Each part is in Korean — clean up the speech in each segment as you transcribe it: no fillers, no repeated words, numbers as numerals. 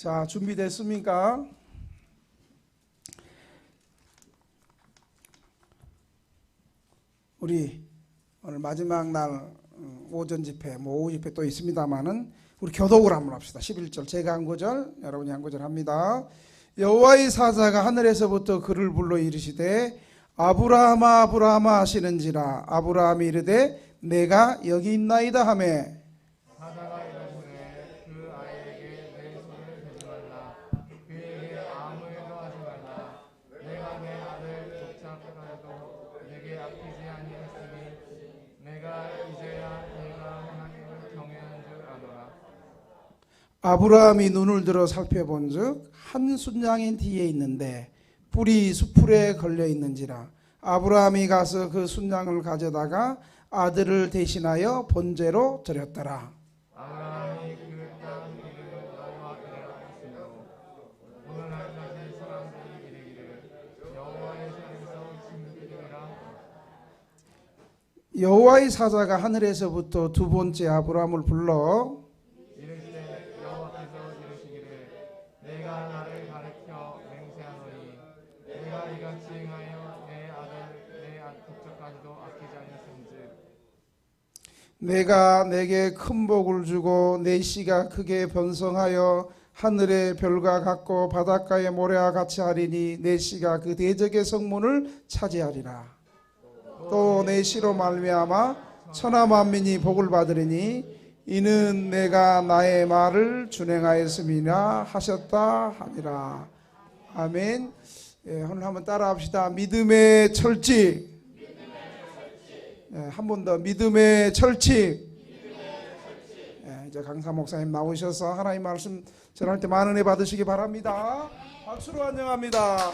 자, 준비됐습니까? 우리 오늘 마지막 날 오전 집회, 오후 집회 또 있습니다만은 우리 교독을 한번 합시다. 11절 제가 한 구절, 여러분이 한 구절 합니다. 여호와의 사자가 하늘에서부터 그를 불러 이르시되 아브라함아 아브라함아 하시는지라. 아브라함이 이르되 내가 여기 있나이다 하매 사자가 이르시되 그 아이에게 내 손을 대지 말라. 그에게 아무 일도 하지 말라. 내가 내 아들 쫓아가도 내게 아끼지 아니했으니 내가 이제야 내가 하나님을 경외하는 줄 아노라. 아브라함이 눈을 들어 살펴본즉 한 순양이 뒤에 있는데 뿔이 수풀에 걸려 있는지라. 아브라함이 가서 그 순양을 가져다가 아들을 대신하여 번제로 드렸더라. 아브라함이 그 땅 이름을 여호와이라 하시므로 오늘날까지 사람들이 이르기를 여호와의 산에서 진들이라. 여호와의 사자가 하늘에서부터 두 번째 아브라함을 불러 이르시되 여호와께서 이르시기를 내가 나를 가리켜 맹세하노니 내가 이같이 행하여 내 아들 내 족속까지도 아끼지 아니하신즉 내가 내게 큰 복을 주고 내 씨가 크게 번성하여 하늘의 별과 같고 바닷가의 모래와 같이 하리니 내 씨가 그 대적의 성문을 차지하리라. 또 내 씨로 말미암아 천하 만민이 복을 받으리니 이는 내가 나의 말을 준행하였음이나 하셨다 하니라. 아멘. 예, 오늘 한번 따라합시다. 믿음의 철칙. 한 번 더 믿음의 철칙. 이제 강사 목사님 나오셔서 하나님 말씀 전할 때 많은 은혜 받으시기 바랍니다. 박수로 환영합니다.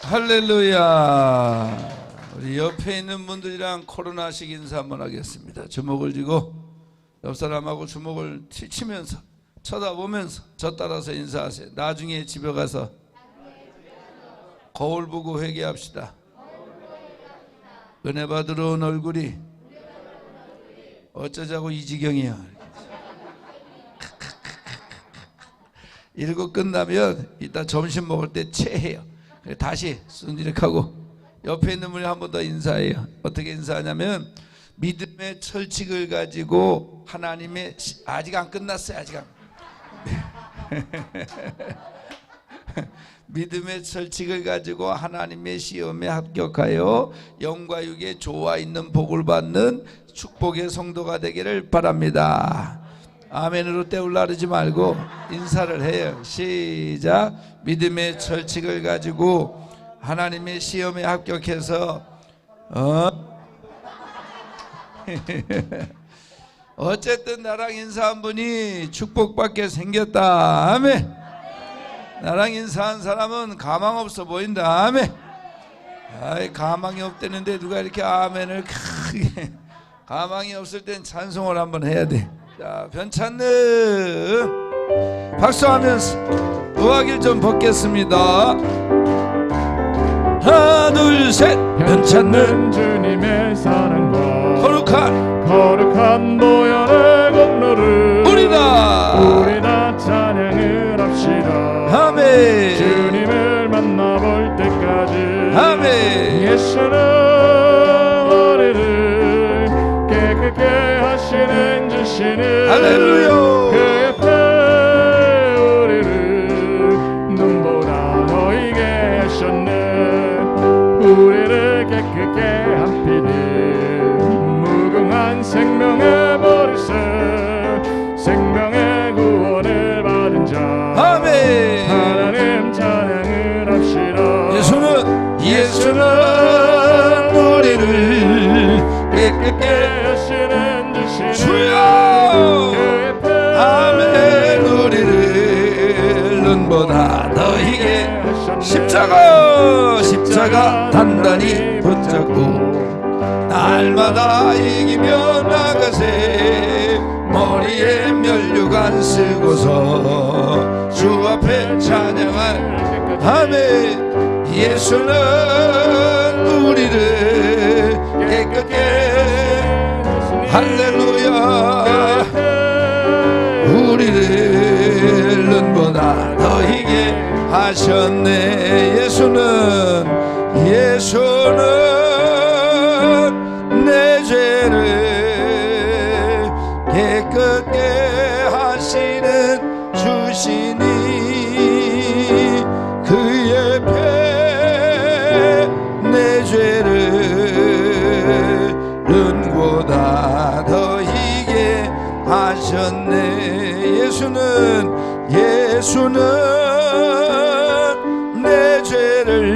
할렐루야. 우리 옆에 있는 분들이랑 코로나식 인사 한번 하겠습니다. 주먹을 쥐고 옆 사람하고 주먹을 치면서 쳐다보면서 저 따라서 인사하세요. 나중에 집에 가서 거울 보고 회개합시다. 은혜 받으러 온 얼굴이 어쩌자고 이 지경이야. 이러고 끝나면 이따 점심 먹을 때 체해요. 다시 순진하고 옆에 있는 분이 한 번 더 인사해요. 어떻게 인사하냐면 믿음의 철칙을 가지고 하나님의 아직 안 끝났어요. 아직 안 믿음의 철칙을 가지고 하나님의 시험에 합격하여 영과 육의 조화 있는 복을 받는 축복의 성도가 되기를 바랍니다. 아멘으로 떼울라르지 말고 인사를 해요. 시작. 믿음의 철칙을 가지고 하나님의 시험에 합격해서 어쨌든 나랑 인사한 분이 축복받게 생겼다. 아멘. 나랑 인사한 사람은 가망 없어 보인다. 아멘. 아이, 가망이 없다는데 누가 이렇게 아멘을 크게. 가망이 없을 땐 찬송을 한번 해야 돼. 자, 변찬는 박수하면서 우아기를 좀 벗겠습니다. 하나 둘 셋. 변찬는 주님의 사랑과 거룩한 보혈의 공로를 우리 다 찬양을 합시다. 아멘. 주님을 만나볼 때까지 아멘. 예수는 우리를 깨끗게 하시는 주시는 할렐루야. 그 옆에 우리를 눈보다 너희게 하셨네. 우리를 깨끗게 한피디 무궁한 생명의 버리세 생명의 구원을 받은 자 아멘. 하나님 찬양을 합시다. 예수는 우리를 깨끗게 하시는 주시는 주여. 그 옆에 아멘. 우리를 눈보다 너희게 십자가 단단히 붙잡고 날마다 이기며 나가세. 머리에 면류관 쓰고서 주 앞에 찬양할 아멘. 예수는 우리를 깨끗게 할렐루야. 우리를 하셨네. 예수는 내 죄를 깨끗게 하시는 주시니 그의 배 내 죄를 눈보다 더히게 하셨네. 예수는 내 죄를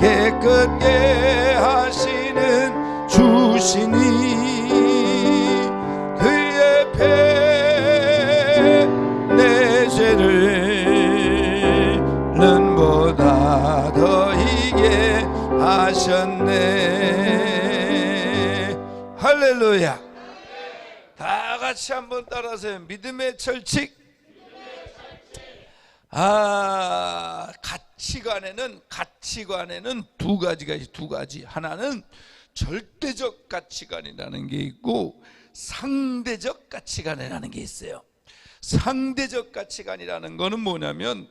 깨끗게 하시는 주시니 그의 배 내 죄를 눈보다 더히게 하셨네. 할렐루야. 다 같이 한번 따라하세요. 믿음의 철칙. 가치관에는 두 가지가 있어요. 두 가지. 하나는 절대적 가치관이라는 게 있고 상대적 가치관이라는 게 있어요. 상대적 가치관이라는 거는 뭐냐면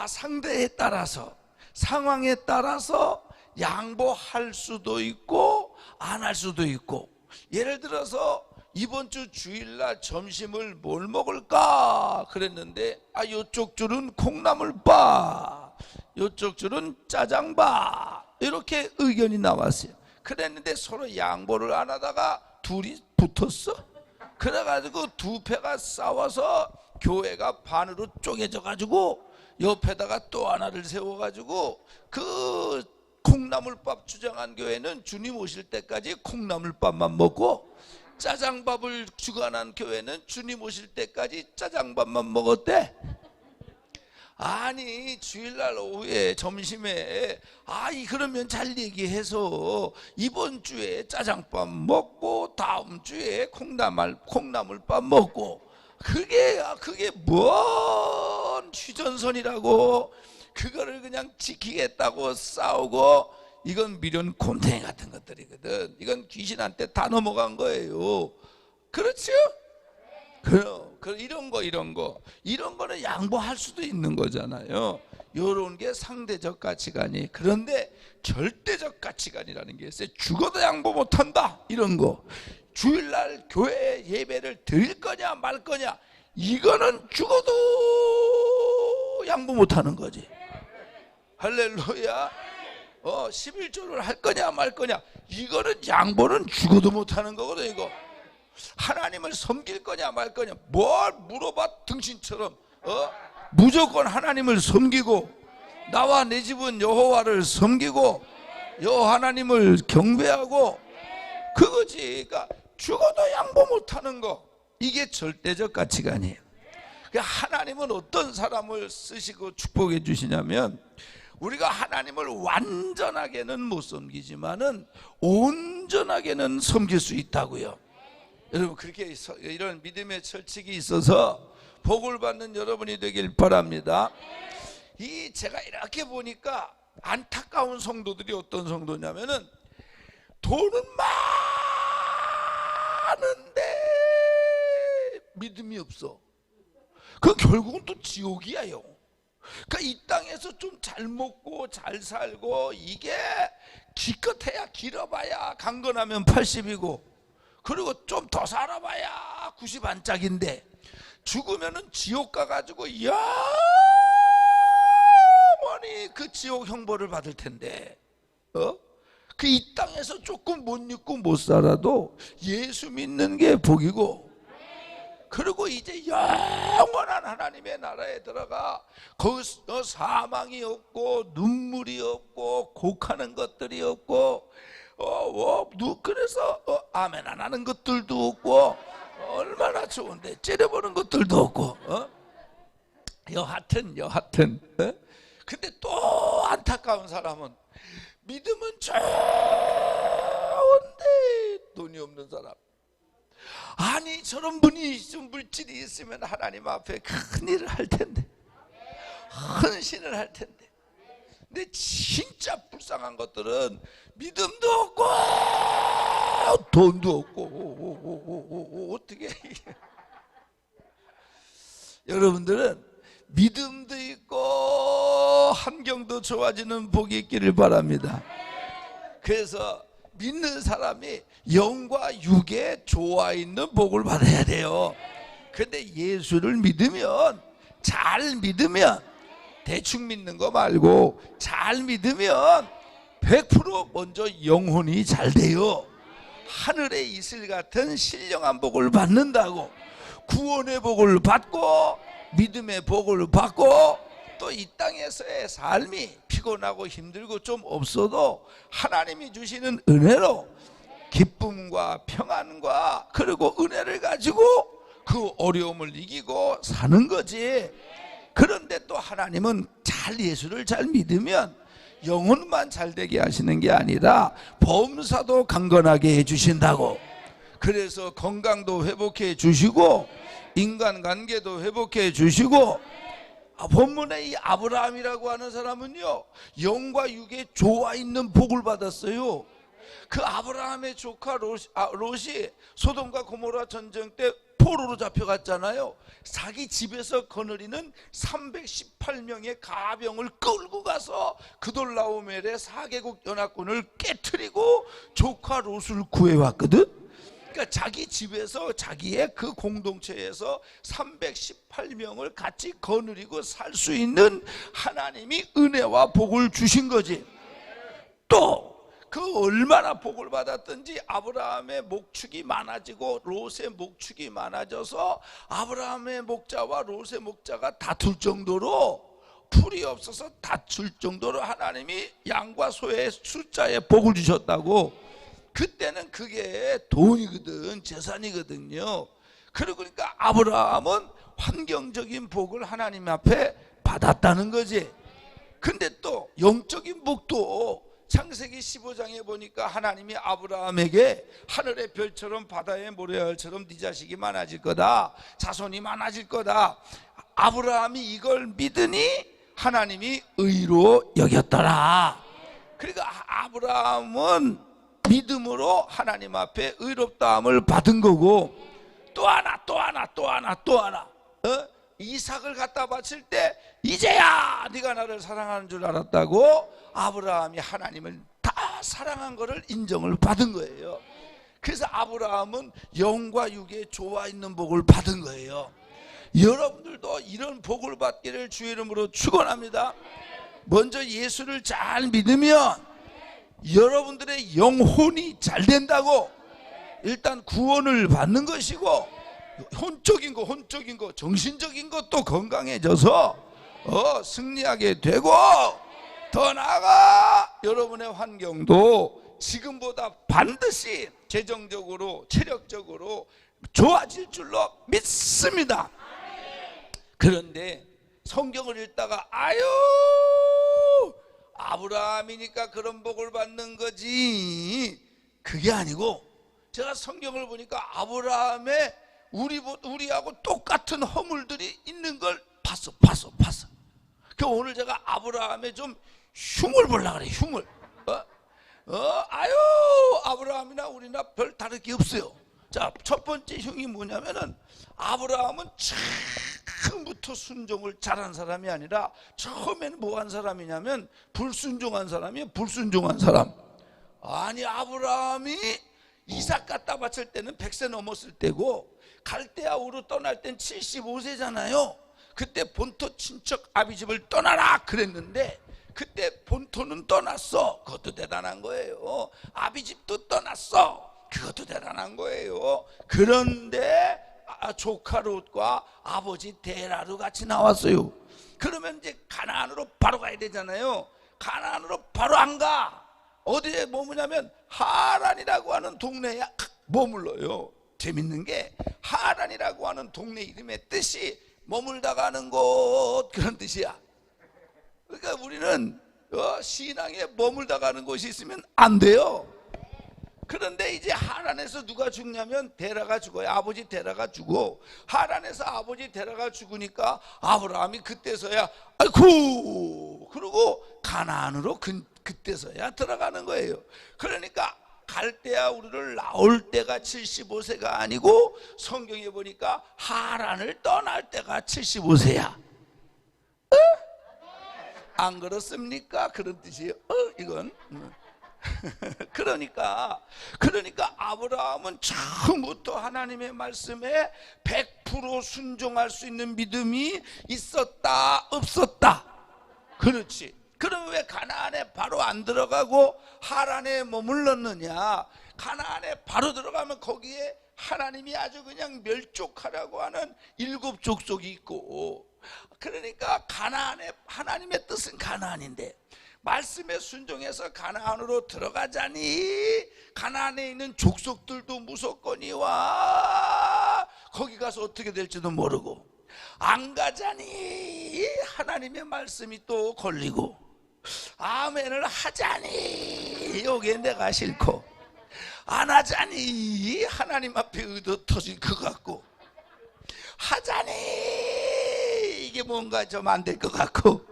상대에 따라서, 상황에 따라서 양보할 수도 있고 안 할 수도 있고. 예를 들어서 이번 주 주일날 점심을 뭘 먹을까 그랬는데 요쪽 줄은 콩나물밥, 요쪽 줄은 짜장밥, 이렇게 의견이 나왔어요. 그랬는데 서로 양보를 안 하다가 둘이 붙었어. 그래가지고 두 패가 싸워서 교회가 반으로 쪼개져 가지고 옆에다가 또 하나를 세워가지고 그 콩나물밥 주장한 교회는 주님 오실 때까지 콩나물밥만 먹고, 짜장밥을 주관한 교회는 주님 오실 때까지 짜장밥만 먹었대. 아니 주일날 오후에 점심에 그러면 잘 얘기해서 이번 주에 짜장밥 먹고 다음 주에 콩나물밥 먹고, 그게 뭔 휴전선이라고 그거를 그냥 지키겠다고 싸우고. 이건 미련 곰탱이 같은 것들이거든. 이건 귀신한테 다 넘어간 거예요. 그렇죠? 그럼 이런 거는 양보할 수도 있는 거잖아요. 이런 게 상대적 가치관이. 그런데 절대적 가치관이라는 게 있어요. 죽어도 양보 못한다, 이런 거. 주일날 교회 예배를 드릴 거냐 말 거냐, 이거는 죽어도 양보 못하는 거지. 할렐루야. 11조를 할 거냐 말 거냐, 이거는 양보는 죽어도 못하는 거거든. 이거 하나님을 섬길 거냐 말 거냐, 뭘 물어봐 등신처럼. 무조건 하나님을 섬기고, 나와 내 집은 여호와를 섬기고 하나님을 경배하고, 그거지. 그러니까 죽어도 양보 못하는 거, 이게 절대적 가치관이에요. 하나님은 어떤 사람을 쓰시고 축복해 주시냐면, 우리가 하나님을 완전하게는 못 섬기지만은 온전하게는 섬길 수 있다고요. 여러분, 그렇게 이런 믿음의 철칙이 있어서 복을 받는 여러분이 되길 바랍니다. 제가 이렇게 보니까 안타까운 성도들이 어떤 성도냐면은 돈은 많은데 믿음이 없어. 그 결국은 또 지옥이야요. 그러니까 이 땅에서 좀 잘 먹고 잘 살고, 이게 기껏해야 길어봐야 강건하면 80이고, 그리고 좀 더 살아봐야 90 안짝인데, 죽으면은 지옥 가가지고 영원히 그 지옥 형벌을 받을 텐데, 그 이 땅에서 조금 못 입고 못 살아도 예수 믿는 게 복이고, 그리고 이제 영원한 하나님의 나라에 들어가 거기서 사망이 없고 눈물이 없고 곡하는 것들이 없고 그래서 아멘 안 하는 것들도 없고, 얼마나 좋은데, 째려보는 것들도 없고. 여하튼 근데 또 안타까운 사람은, 믿음은 좋은데 돈이 없는 사람. 아니 저런 분이 좀 물질이 있으면 하나님 앞에 큰 일을 할 텐데, 헌신을 할 텐데. 근데 진짜 불쌍한 것들은 믿음도 없고 돈도 없고. 어떻게 여러분들은 믿음도 있고 환경도 좋아지는 복이 있기를 바랍니다. 그래서 믿는 사람이 영과 육에 좋아 있는 복을 받아야 돼요. 근데 예수를 믿으면, 잘 믿으면, 대충 믿는 거 말고 잘 믿으면 100% 먼저 영혼이 잘 돼요. 하늘의 이슬 같은 신령한 복을 받는다고. 구원의 복을 받고 믿음의 복을 받고 또 이 땅에서의 삶이 피곤하고 힘들고 좀 없어도 하나님이 주시는 은혜로 기쁨과 평안과 그리고 은혜를 가지고 그 어려움을 이기고 사는 거지. 그런데 또 하나님은 예수를 잘 믿으면 영혼만 잘 되게 하시는 게 아니라 범사도 강건하게 해주신다고. 그래서 건강도 회복해 주시고 인간관계도 회복해 주시고, 본문에 이 아브라함이라고 하는 사람은요, 영과 육에 좋아 있는 복을 받았어요. 그 아브라함의 조카 롯이 소돔과 고모라 전쟁 때 포로로 잡혀갔잖아요. 자기 집에서 거느리는 318명의 가병을 끌고 가서 그돌라오멜의 4개국 연합군을 깨트리고 조카 롯을 구해왔거든. 그러니까 자기 집에서, 자기의 그 공동체에서 318명을 같이 거느리고 살 수 있는 하나님이 은혜와 복을 주신 거지. 또 그 얼마나 복을 받았던지 아브라함의 목축이 많아지고 롯의 목축이 많아져서 아브라함의 목자와 롯의 목자가 다툴 정도로, 풀이 없어서 다툴 정도로 하나님이 양과 소의 숫자에 복을 주셨다고. 그때는 그게 돈이거든, 재산이거든요. 그러니까 아브라함은 환경적인 복을 하나님 앞에 받았다는 거지. 근데 또 영적인 복도 창세기 15장에 보니까 하나님이 아브라함에게 하늘의 별처럼 바다의 모래알처럼 네 자식이 많아질 거다, 자손이 많아질 거다. 아브라함이 이걸 믿으니 하나님이 의로 여겼더라. 그러니까 아브라함은 믿음으로 하나님 앞에 의롭다함을 받은 거고, 또 하나 이삭을 갖다 바칠 때 이제야 네가 나를 사랑하는 줄 알았다고 아브라함이 하나님을 다 사랑한 거를 인정을 받은 거예요. 그래서 아브라함은 영과 육에 좋아 있는 복을 받은 거예요. 여러분들도 이런 복을 받기를 주의 이름으로 축원합니다. 먼저 예수를 잘 믿으면 여러분들의 영혼이 잘 된다고. 일단 구원을 받는 것이고, 혼적인 거, 정신적인 것도 건강해져서 승리하게 되고, 더 나아가 여러분의 환경도 지금보다 반드시 재정적으로, 체력적으로 좋아질 줄로 믿습니다. 그런데 성경을 읽다가 아유, 아브라함이니까 그런 복을 받는 거지, 그게 아니고, 제가 성경을 보니까 아브라함의 우리하고 똑같은 허물들이 있는 걸 봤어. 그 오늘 제가 아브라함의 좀 흉을 보려고 그래. 흉을. 아유, 아브라함이나 우리나 별 다를 게 없어요. 자, 첫 번째 흉이 뭐냐면은, 아브라함은 처음부터 순종을 잘한 사람이 아니라 처음에는 뭐 한 사람이냐면 불순종한 사람이에요. 불순종한 사람. 아니, 아브라함이 이삭 갖다 바칠 때는 100세 넘었을 때고, 갈대아 우르 떠날 땐 75세잖아요. 그때 본토 친척 아비집을 떠나라 그랬는데 그때 본토는 떠났어. 그것도 대단한 거예요. 아비집도 떠났어. 그것도 대단한 거예요. 그런데 조카 롯과 아버지 데라로 같이 나왔어요. 그러면 이제 가나안으로 바로 가야 되잖아요. 가나안으로 바로 안 가. 어디에 머무냐면 하란이라고 하는 동네에 머물러요. 재밌는 게 하란이라고 하는 동네 이름의 뜻이 머물다 가는 곳, 그런 뜻이야. 그러니까 우리는 신앙에 머물다 가는 곳이 있으면 안 돼요. 그런데 이제 하란에서 누가 죽냐면 데라가 죽어요. 아버지 데라가 죽어. 하란에서 아버지 데라가 죽으니까 아브라함이 그때서야 아이쿠 그러고 가나안으로 그때서야 들어가는 거예요. 그러니까 갈대아 우르를 나올 때가 75세가 아니고 성경에 보니까 하란을 떠날 때가 75세야. 안 그렇습니까? 그런 뜻이에요. 이건 그러니까 아브라함은 처음부터 하나님의 말씀에 100% 순종할 수 있는 믿음이 있었다 없었다? 그렇지. 그럼 왜 가나안에 바로 안 들어가고 하란에 머물렀느냐? 가나안에 바로 들어가면 거기에 하나님이 아주 그냥 멸족하라고 하는 7 족속이 있고, 그러니까 가나안에 하나님의 뜻은 가나안인데 말씀에 순종해서 가나안으로 들어가자니 가나안에 있는 족속들도 무섭거니와 거기 가서 어떻게 될지도 모르고, 안 가자니 하나님의 말씀이 또 걸리고, 아멘을 하자니 여기에 내가 싫고, 안 하자니 하나님 앞에 의도 터질 것 같고, 하자니 이게 뭔가 좀 안 될 것 같고,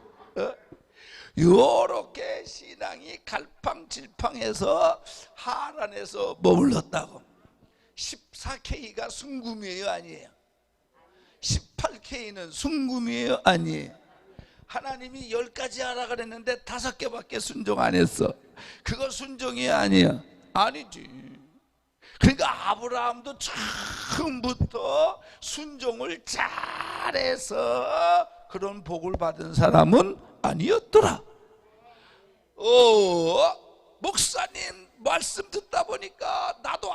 요렇게 신앙이 갈팡질팡해서 하란에서 머물렀다고. 14K가 순금이에요 아니에요? 18K는 순금이에요 아니에요? 하나님이 10가지 하라 그랬는데 5개밖에 순종 안 했어. 그거 순종이 아니야? 아니지. 그러니까 아브라함도 처음부터 순종을 잘해서 그런 복을 받은 사람은 아니었더라. 목사님 말씀 듣다 보니까 나도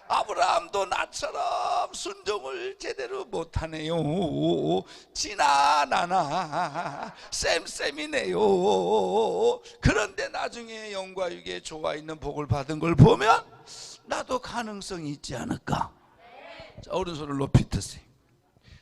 아브라함도 나처럼 순종을 제대로 못하네요. 지나나나 쌤쌤이네요. 그런데 나중에 영과 육에 좋아 있는 복을 받은 걸 보면 나도 가능성이 있지 않을까? 자, 오른손을 높이 드세요.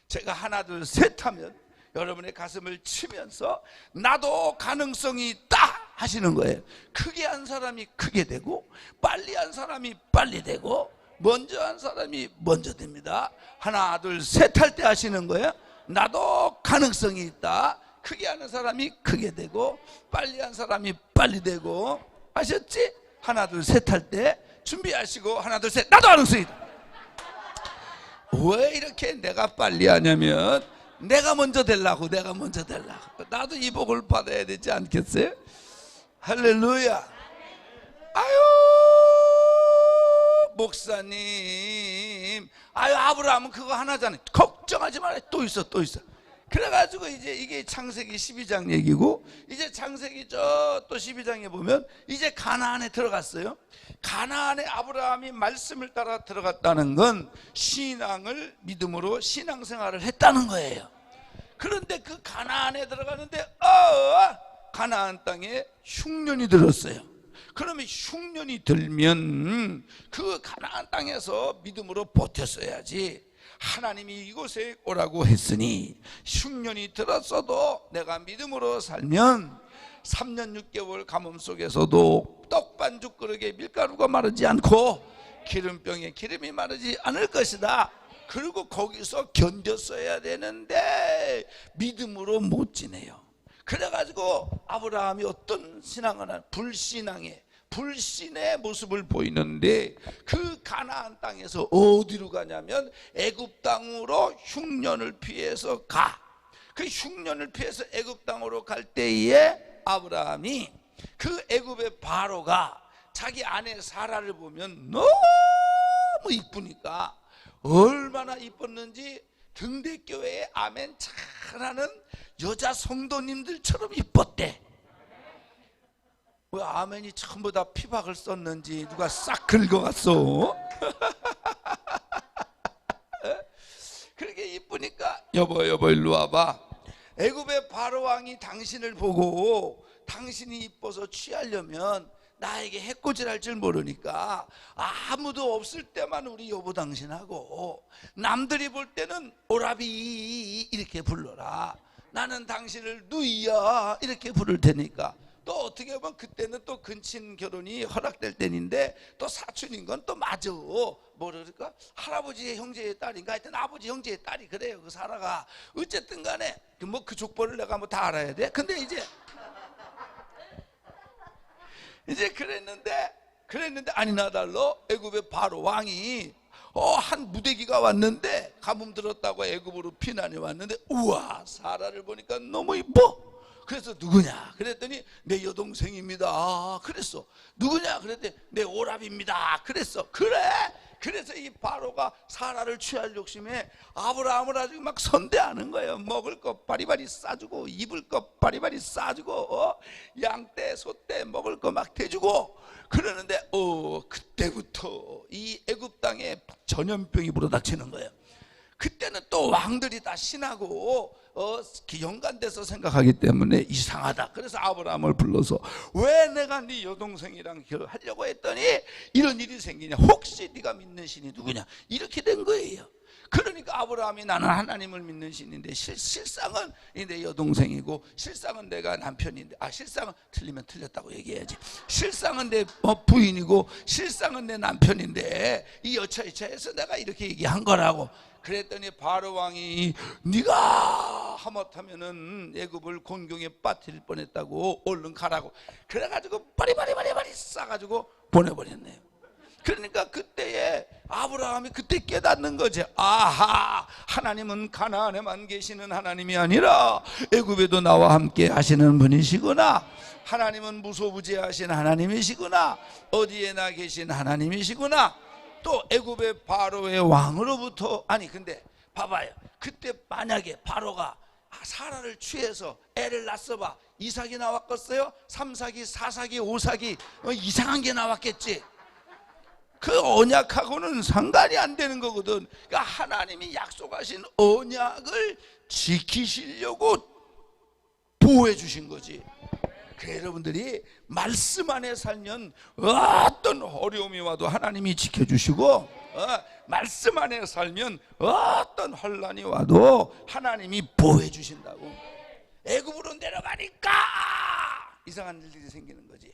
제가 하나 둘 셋 하면 여러분의 가슴을 치면서 나도 가능성이 있다 하시는 거예요. 크게 한 사람이 크게 되고, 빨리 한 사람이 빨리 되고, 먼저 한 사람이 먼저 됩니다. 하나 둘 셋 할 때 하시는 거예요. 나도 가능성이 있다. 크게 하는 사람이 크게 되고, 빨리 한 사람이 빨리 되고, 아셨지? 하나 둘 셋 할 때 준비하시고, 하나 둘 셋, 나도 가능성이 있다. 왜 이렇게 내가 빨리 하냐면 내가 먼저 되려고. 나도 이 복을 받아야 되지 않겠어요? 할렐루야. 아유 목사님, 아유 아브라함은 그거 하나잖아요. 걱정하지 마라. 또 있어. 그래가지고 이제 이게 창세기 12장 얘기고, 이제 창세기 또 12장에 보면 이제 가나안에 들어갔어요. 가나안에 아브라함이 말씀을 따라 들어갔다는 건 신앙을 믿음으로 신앙생활을 했다는 거예요. 그런데 그 가나안에 들어가는데 가나안 땅에 흉년이 들었어요. 그러면 흉년이 들면 그 가나안 땅에서 믿음으로 버텼어야지. 하나님이 이곳에 오라고 했으니 흉년이 들었어도 내가 믿음으로 살면 3년 6개월 가뭄 속에서도 떡반죽 그릇에 밀가루가 마르지 않고 기름병에 기름이 마르지 않을 것이다. 그리고 거기서 견뎠어야 되는데 믿음으로 못 지내요. 그래가지고 아브라함이 어떤 신앙을 하는 불신의 모습을 보이는데, 그 가나안 땅에서 어디로 가냐면 애굽 땅으로 흉년을 피해서 가. 그 흉년을 피해서 애굽 땅으로 갈 때에 아브라함이 그 애굽의 바로가 자기 아내 사라를 보면 너무 이쁘니까, 얼마나 이뻤는지 등대교회에 아멘 잘하는 여자 성도님들처럼 이뻤대. 왜 아멘이 전부 다 피박을 썼는지 누가 싹 긁어갔어? 그렇게 이쁘니까 여보 일로 와봐. 애굽의 바로왕이 당신을 보고 당신이 이뻐서 취하려면 나에게 해코지할 줄 모르니까 아무도 없을 때만 우리 여보 당신하고, 남들이 볼 때는 오라비 이렇게 불러라. 나는 당신을 누이야 이렇게 부를 테니까. 또 어떻게 보면 그때는 또 근친 결혼이 허락될 때인데, 또 사촌인 건 또 맞아. 뭐랄까, 할아버지의 형제의 딸인가, 하여튼 아버지 형제의 딸이 그래요. 그 사라가 어쨌든 간에 그 족보를 내가 뭐 다 알아야 돼. 근데 이제 그랬는데 아니나 달러 애굽의 바로 왕이 한 무대기가 왔는데 가뭄 들었다고 애굽으로 피난이 왔는데 우와 사라를 보니까 너무 이뻐. 그래서 누구냐 그랬더니 내 여동생입니다. 그랬어. 누구냐 그랬더니 내 오랍입니다. 그랬어. 그래. 그래서 이 바로가 사라를 취할 욕심에 아브라함을 아주 막 선대하는 거예요. 먹을 거 바리바리 싸주고 입을 거 바리바리 싸주고 양떼 소떼 먹을 거 막 대주고 그러는데 그때부터 이 애굽 땅에 전염병이 불어닥치는 거예요. 그때는 또 왕들이 다 신하고 연관돼서 생각하기 때문에 이상하다. 그래서 아브라함을 불러서 왜 내가 네 여동생이랑 결혼하려고 했더니 이런 일이 생기냐, 혹시 네가 믿는 신이 누구냐, 이렇게 된 거예요. 그러니까 아브라함이 나는 하나님을 믿는 신인데 실상은 내 여동생이고 실상은 내가 남편인데 실상은 틀리면 틀렸다고 얘기해야지. 실상은 내 부인이고 실상은 내 남편인데 이 여차여차해서 내가 이렇게 얘기한 거라고. 그랬더니 바로 왕이 네가 하마터면은 애굽을 곤경에 빠뜨릴 뻔했다고 얼른 가라고 그래가지고 바리바리 싸가지고 보내버렸네요. 그러니까 그때에 아브라함이 그때 깨닫는 거지. 아하, 하나님은 가나안에만 계시는 하나님이 아니라 애굽에도 나와 함께 하시는 분이시구나. 하나님은 무소부재하신 하나님이시구나. 어디에나 계신 하나님이시구나. 또 애굽의 바로의 왕으로부터 근데 봐봐요. 그때 만약에 바로가 사라를 취해서 애를 낳았어봐. 2사기 나왔겠어요? 3사기, 4사기, 5사기 이상한 게 나왔겠지. 그 언약하고는 상관이 안 되는 거거든. 그러니까 하나님이 약속하신 언약을 지키시려고 보호해 주신 거지. 그 여러분들이 말씀 안에 살면 어떤 어려움이 와도 하나님이 지켜주시고 말씀 안에 살면 어떤 혼란이 와도 하나님이 보호해 주신다고. 애굽으로 내려가니까 이상한 일들이 생기는 거지.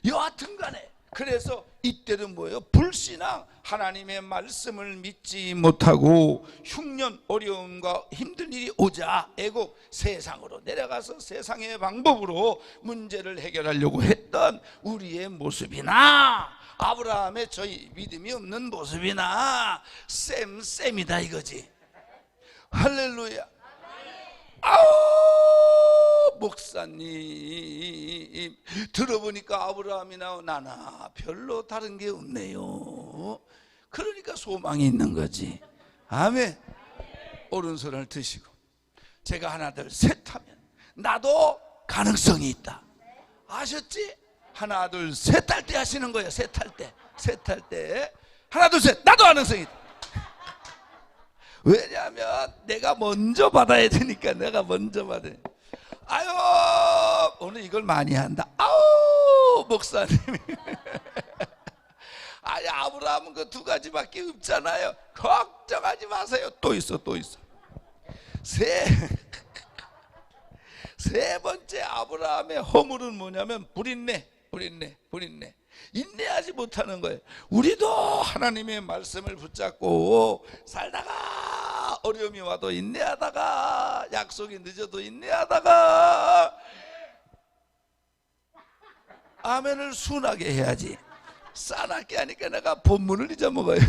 여하튼 간에 그래서 이때는 뭐예요? 불신앙, 하나님의 말씀을 믿지 못하고 흉년, 어려움과 힘든 일이 오자 애굽 세상으로 내려가서 세상의 방법으로 문제를 해결하려고 했던 우리의 모습이나 아브라함의 저희 믿음이 없는 모습이나 쌤이다 이거지. 할렐루야. 목사님 들어보니까 아브라함이나 나나 별로 다른 게 없네요. 그러니까 소망이 있는 거지. 아멘. 오른손을 드시고 제가 하나 둘 셋 하면 나도 가능성이 있다. 아셨지? 하나 둘 셋 할 때 하시는 거예요. 셋 할 때 하나 둘 셋 나도 가능성이 있다. 왜냐하면 내가 먼저 받아야 되니까. 내가 먼저 받아야 돼. 오늘 이걸 많이 한다. 목사님 아브라함은 그 두 가지밖에 없잖아요. 걱정하지 마세요. 또 있어. 세 번째 아브라함의 허물은 뭐냐면 불인내. 인내하지 못하는 거예요. 우리도 하나님의 말씀을 붙잡고 살다가 어려움이 와도 인내하다가 약속이 늦어도 인내하다가 아멘을 순하게 해야지. 싸납게 하니까 내가 본문을 잊어먹어요.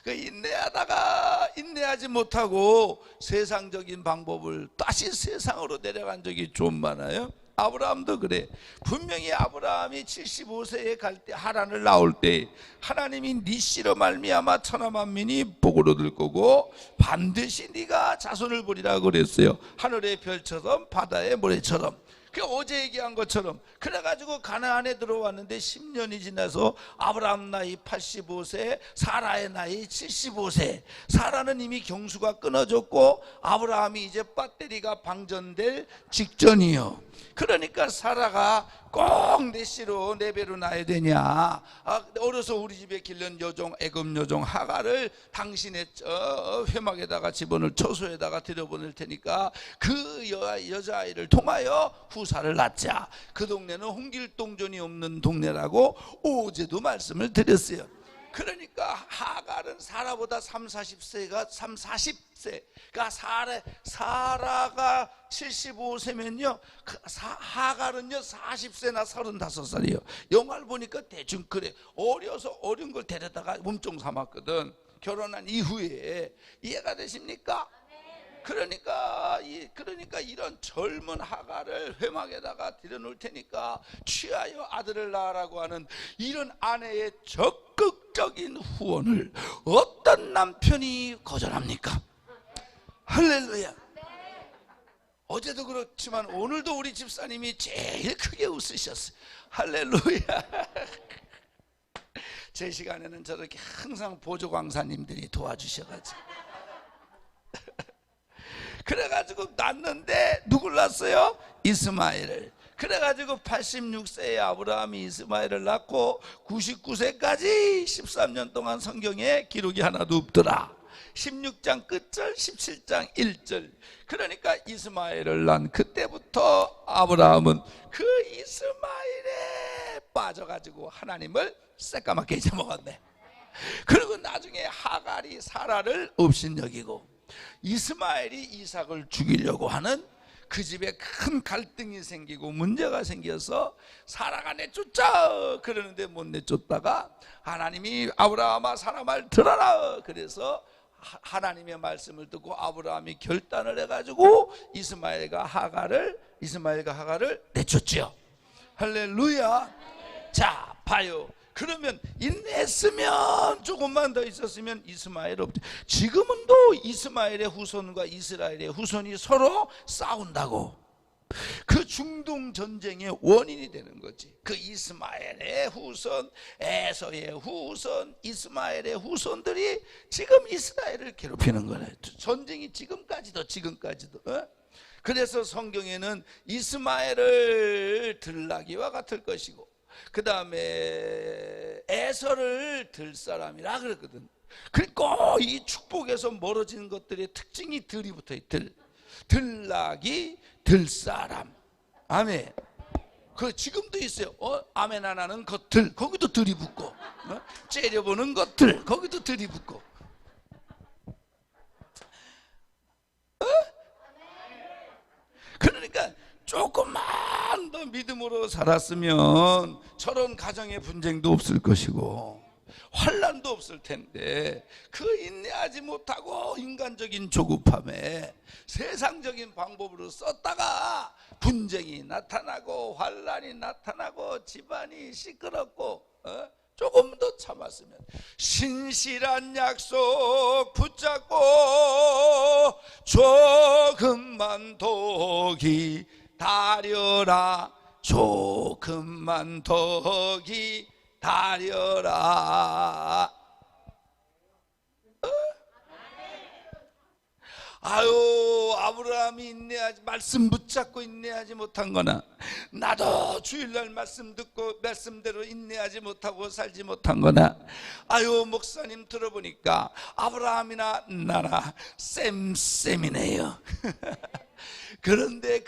그 인내하다가 인내하지 못하고 세상적인 방법을 다시 세상으로 내려간 적이 좀 많아요. 아브라함도 그래. 분명히 아브라함이 75세에 갈 때 하란을 나올 때 하나님이 네 씨로 말미암아 천하 만민이 복을 얻을 거고 반드시 네가 자손을 보리라 그랬어요. 하늘의 별처럼 바다의 모래처럼. 그 어제 얘기한 것처럼 그래가지고 가나안에 들어왔는데 10년이 지나서 아브라함 나이 85세, 사라의 나이 75세. 사라는 이미 경수가 끊어졌고 아브라함이 이제 배터리가 방전될 직전이요. 그러니까 사라가 꼭 내 씨로 내 배로 낳아야 되냐. 어려서 우리 집에 길른 여종 애굽 여종 하가를 당신의 회막에다가 집어넣을 처소에다가 들여보낼 테니까 그 여자아이를 통하여 후사를 낳자. 그 동네는 홍길동전이 없는 동네라고 어제도 말씀을 드렸어요. 그러니까 하갈은 사라보다 40세가 사라가 75세면요 하갈은요 40세나 35살이에요. 영화를 보니까 대충 그래. 어린 걸 데려다가 몸종 삼았거든. 결혼한 이후에. 이해가 되십니까? 그러니까 이런 젊은 하갈을 회막에다가 들여놓을 테니까 취하여 아들을 낳으라고 하는 이런 아내의 적극적인 후원을 어떤 남편이 거절합니까? 할렐루야. 어제도 그렇지만 오늘도 우리 집사님이 제일 크게 웃으셨어요. 할렐루야. 제 시간에는 저렇게 항상 보조 강사님들이 도와주셔가지고 그래가지고 낳는데 누굴 낳았어요? 이스마엘을. 그래가지고 86세에 아브라함이 이스마엘을 낳고 99세까지 13년 동안 성경에 기록이 하나도 없더라. 16장 끝절 17장 1절. 그러니까 이스마엘을 낳은 그때부터 아브라함은 그 이스마엘에 빠져가지고 하나님을 새까맣게 잊어먹었네. 그리고 나중에 하갈이 사라를 업신여기고 이스마엘이 이삭을 죽이려고 하는 그 집에 큰 갈등이 생기고 문제가 생겨서 사라가 내쫓아 그러는데 못 내쫓다가 하나님이 아브라함아 사라 말 들어라. 그래서 하나님의 말씀을 듣고 아브라함이 결단을 해가지고 이스마엘과 하갈을 내쫓지요. 할렐루야. 자 봐요. 그러면 인내했으면 조금만 더 있었으면 이스마엘 없죠. 지금은 또 이스마엘의 후손과 이스라엘의 후손이 서로 싸운다고. 그 중동 전쟁의 원인이 되는 거지. 그 이스마엘의 후손, 에서의 후손, 이스마엘의 후손들이 지금 이스라엘을 괴롭히는 거네. 전쟁이 지금까지도. 그래서 성경에는 이스마엘을 들나귀와 같을 것이고 그 다음에 에서를 들 사람이라 그랬거든. 그러니까 이 축복에서 멀어지는 것들의 특징이 들이 붙어요. 들나귀, 들 사람. 아멘. 그 지금도 있어요. 아멘 하나는 겉들, 거기도 들이 붙고, 째려보는 것들, 거기도 들이 붙고. 그러니까 조금만 더 믿음으로 살았으면 저런 가정의 분쟁도 없을 것이고 환난도 없을 텐데 그 인내하지 못하고 인간적인 조급함에 세상적인 방법으로 썼다가 분쟁이 나타나고 환난이 나타나고 집안이 시끄럽고 조금 더 참았으면 신실한 약속 붙잡고 조금만 더 기다려라. 조금만 더 기다려라. 아유 아브라함이 인내하지 말씀 붙잡고 인내하지 못한 거나 나도 주일날 말씀 듣고 말씀대로 인내하지 못하고 살지 못한 거나 아유 목사님 들어보니까 아브라함이나 나나 쌤이네요. 그런데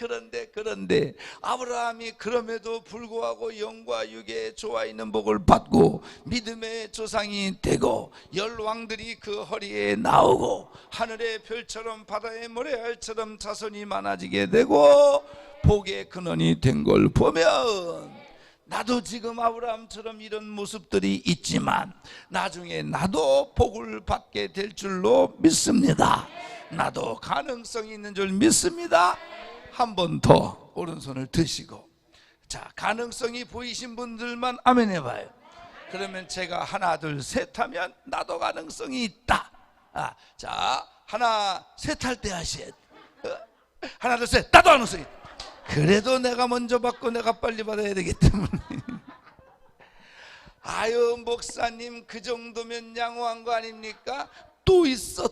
아브라함이 그럼에도 불구하고 영과 육의 좋아 있는 복을 받고 믿음의 조상이 되고 열왕들이 그 허리에 나오고 하늘의 별처럼 바다의 모래알처럼 자손이 많아지게 되고 복의 근원이 된 걸 보면 나도 지금 아브라함처럼 이런 모습들이 있지만 나중에 나도 복을 받게 될 줄로 믿습니다. 나도 가능성이 있는 줄 믿습니다. 한 번 더 오른손을 드시고 자 가능성이 보이신 분들만 아멘 해봐요. 그러면 제가 하나 둘 셋 하면 나도 가능성이 있다. 자 하나 셋 할 때 하셔야 돼. 하나 둘 셋 나도 가능성이 있다. 그래도 내가 먼저 받고 내가 빨리 받아야 되기 때문에 아유 목사님 그 정도면 양호한 거 아닙니까? 또 있어.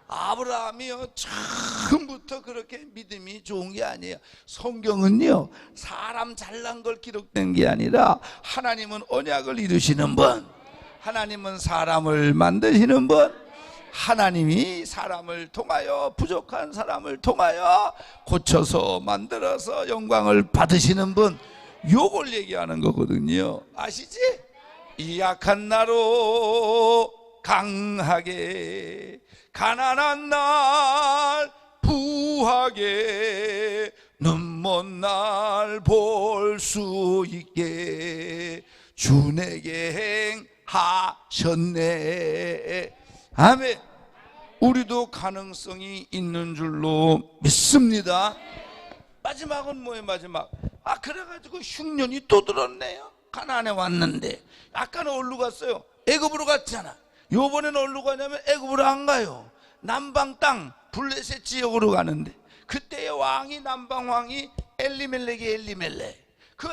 아브라함이요 처음부터 그렇게 믿음이 좋은 게 아니에요. 성경은요 사람 잘난 걸 기록된 게 아니라 하나님은 언약을 이루시는 분, 하나님은 사람을 만드시는 분, 하나님이 사람을 통하여 부족한 사람을 통하여 고쳐서 만들어서 영광을 받으시는 분, 요걸 얘기하는 거거든요. 아시지? 이 약한 나로 강하게 가난한 날 부하게 눈먼 날 볼 수 있게 주 내게 행하셨네. 아멘. 우리도 가능성이 있는 줄로 믿습니다. 마지막은 뭐예요? 마지막. 그래가지고 흉년이 또 들었네요. 가나안에 왔는데 아까는 어디로 갔어요? 애굽으로 갔잖아. 요번에는 어디로 가냐면 애굽으로 안 가요. 남방 땅 블레셋 지역으로 가는데 그때의 왕이 남방 왕이 엘리멜렉. 그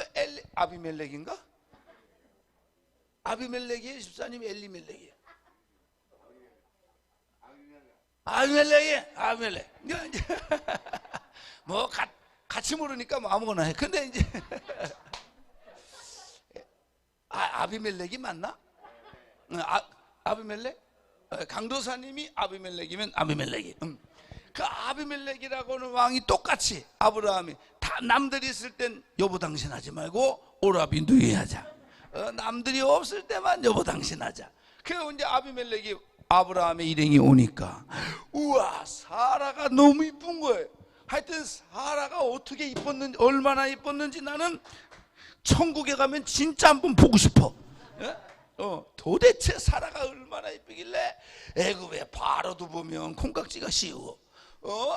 아비멜렉인가? 아비멜렉이에요? 집사님이 엘리멜렉이에요? 아비멜렉. 뭐 같이 모르니까 뭐 아무거나 해. 근데 이제 아비멜렉이 맞나? 아비멜렉? 강도사님이 아비멜렉이면 아비멜렉이. 그 아비멜렉이라고는 왕이 똑같이 아브라함이 다 남들이 있을 땐 여보 당신 하지 말고 오라비 누이하자. 남들이 없을 때만 여보 당신 하자. 그래서 이제 아비멜렉이 아브라함의 일행이 오니까 우와 사라가 너무 이쁜 거예요. 하여튼 사라가 어떻게 이뻤는지 얼마나 이뻤는지 나는 천국에 가면 진짜 한번 보고 싶어. 도대체 사라가 얼마나 이쁘길래 애굽의 바로도 보면 콩깍지가 씌워.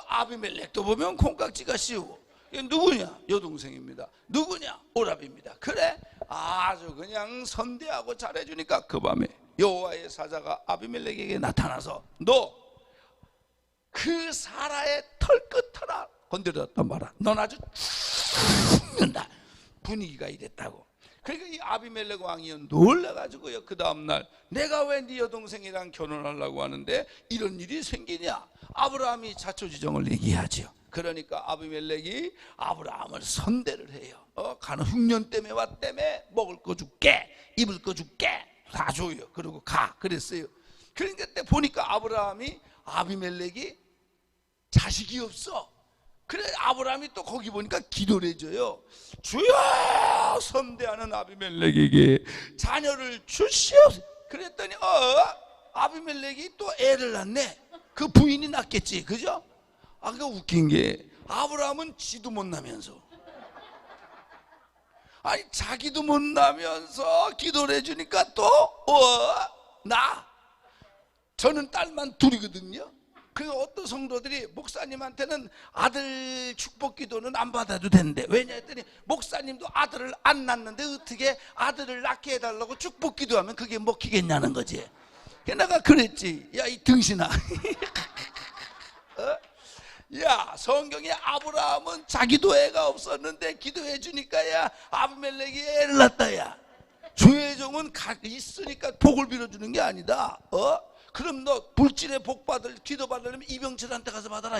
아비멜렉도 보면 콩깍지가 씌워. 누구냐? 여동생입니다. 누구냐? 오라비입니다. 그래 아주 그냥 선대하고 잘해주니까 그 밤에 여호와의 사자가 아비멜렉에게 나타나서 너 그 사라의 털끝 하나 건드렸단 말이야. 넌 아주 죽는다. 분위기가 이랬다고. 그러니까 이 아비멜렉 왕이 놀라가지고요. 그 다음날 내가 왜 네 여동생이랑 결혼하려고 하는데 이런 일이 생기냐. 아브라함이 자초지종을 얘기하죠. 그러니까 아비멜렉이 아브라함을 선대를 해요. 가는 흉년 때문에 왔다며 먹을 거 줄게, 입을 거 줄게, 다 줘요. 그리고 가 그랬어요. 그러니까 그때 보니까 아비멜렉이 자식이 없어. 그래 아브라함이 또 거기 보니까 기도를 해줘요. 주여 선대하는 아비멜렉에게 자녀를 주시옵소서. 그랬더니 아비멜렉이 또 애를 낳네. 그 부인이 낳겠지, 그죠? 그 웃긴 게 아브라함은 지도 못 나면서 아니 자기도 못 나면서 기도를 해주니까 또 저는 딸만 둘이거든요. 그래서 어떤 성도들이 목사님한테는 아들 축복 기도는 안 받아도 된대. 왜냐 했더니 목사님도 아들을 안 낳는데 어떻게 아들을 낳게 해달라고 축복 기도하면 그게 먹히겠냐는 거지. 그래서 내가 그랬지. 야 이 등신아 야 성경에 아브라함은 자기도 애가 없었는데 기도해 주니까 야 아비멜렉이 애를 낳았다. 야 주의 종은 있으니까 복을 빌어주는 게 아니다. 그럼 너 불질에 복 기도 받으려면 이병철한테 가서 받아라.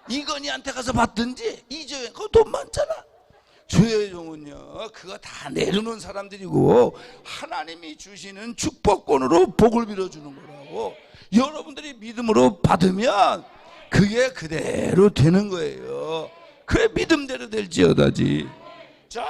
이건희한테 가서 받든지 이재용 그거 돈 많잖아. 주의 종은요 그거 다 내려놓은 사람들이고 하나님이 주시는 축복권으로 복을 빌어주는 거라고. 여러분들이 믿음으로 받으면 그게 그대로 되는 거예요. 그래 믿음대로 될지어다지. 자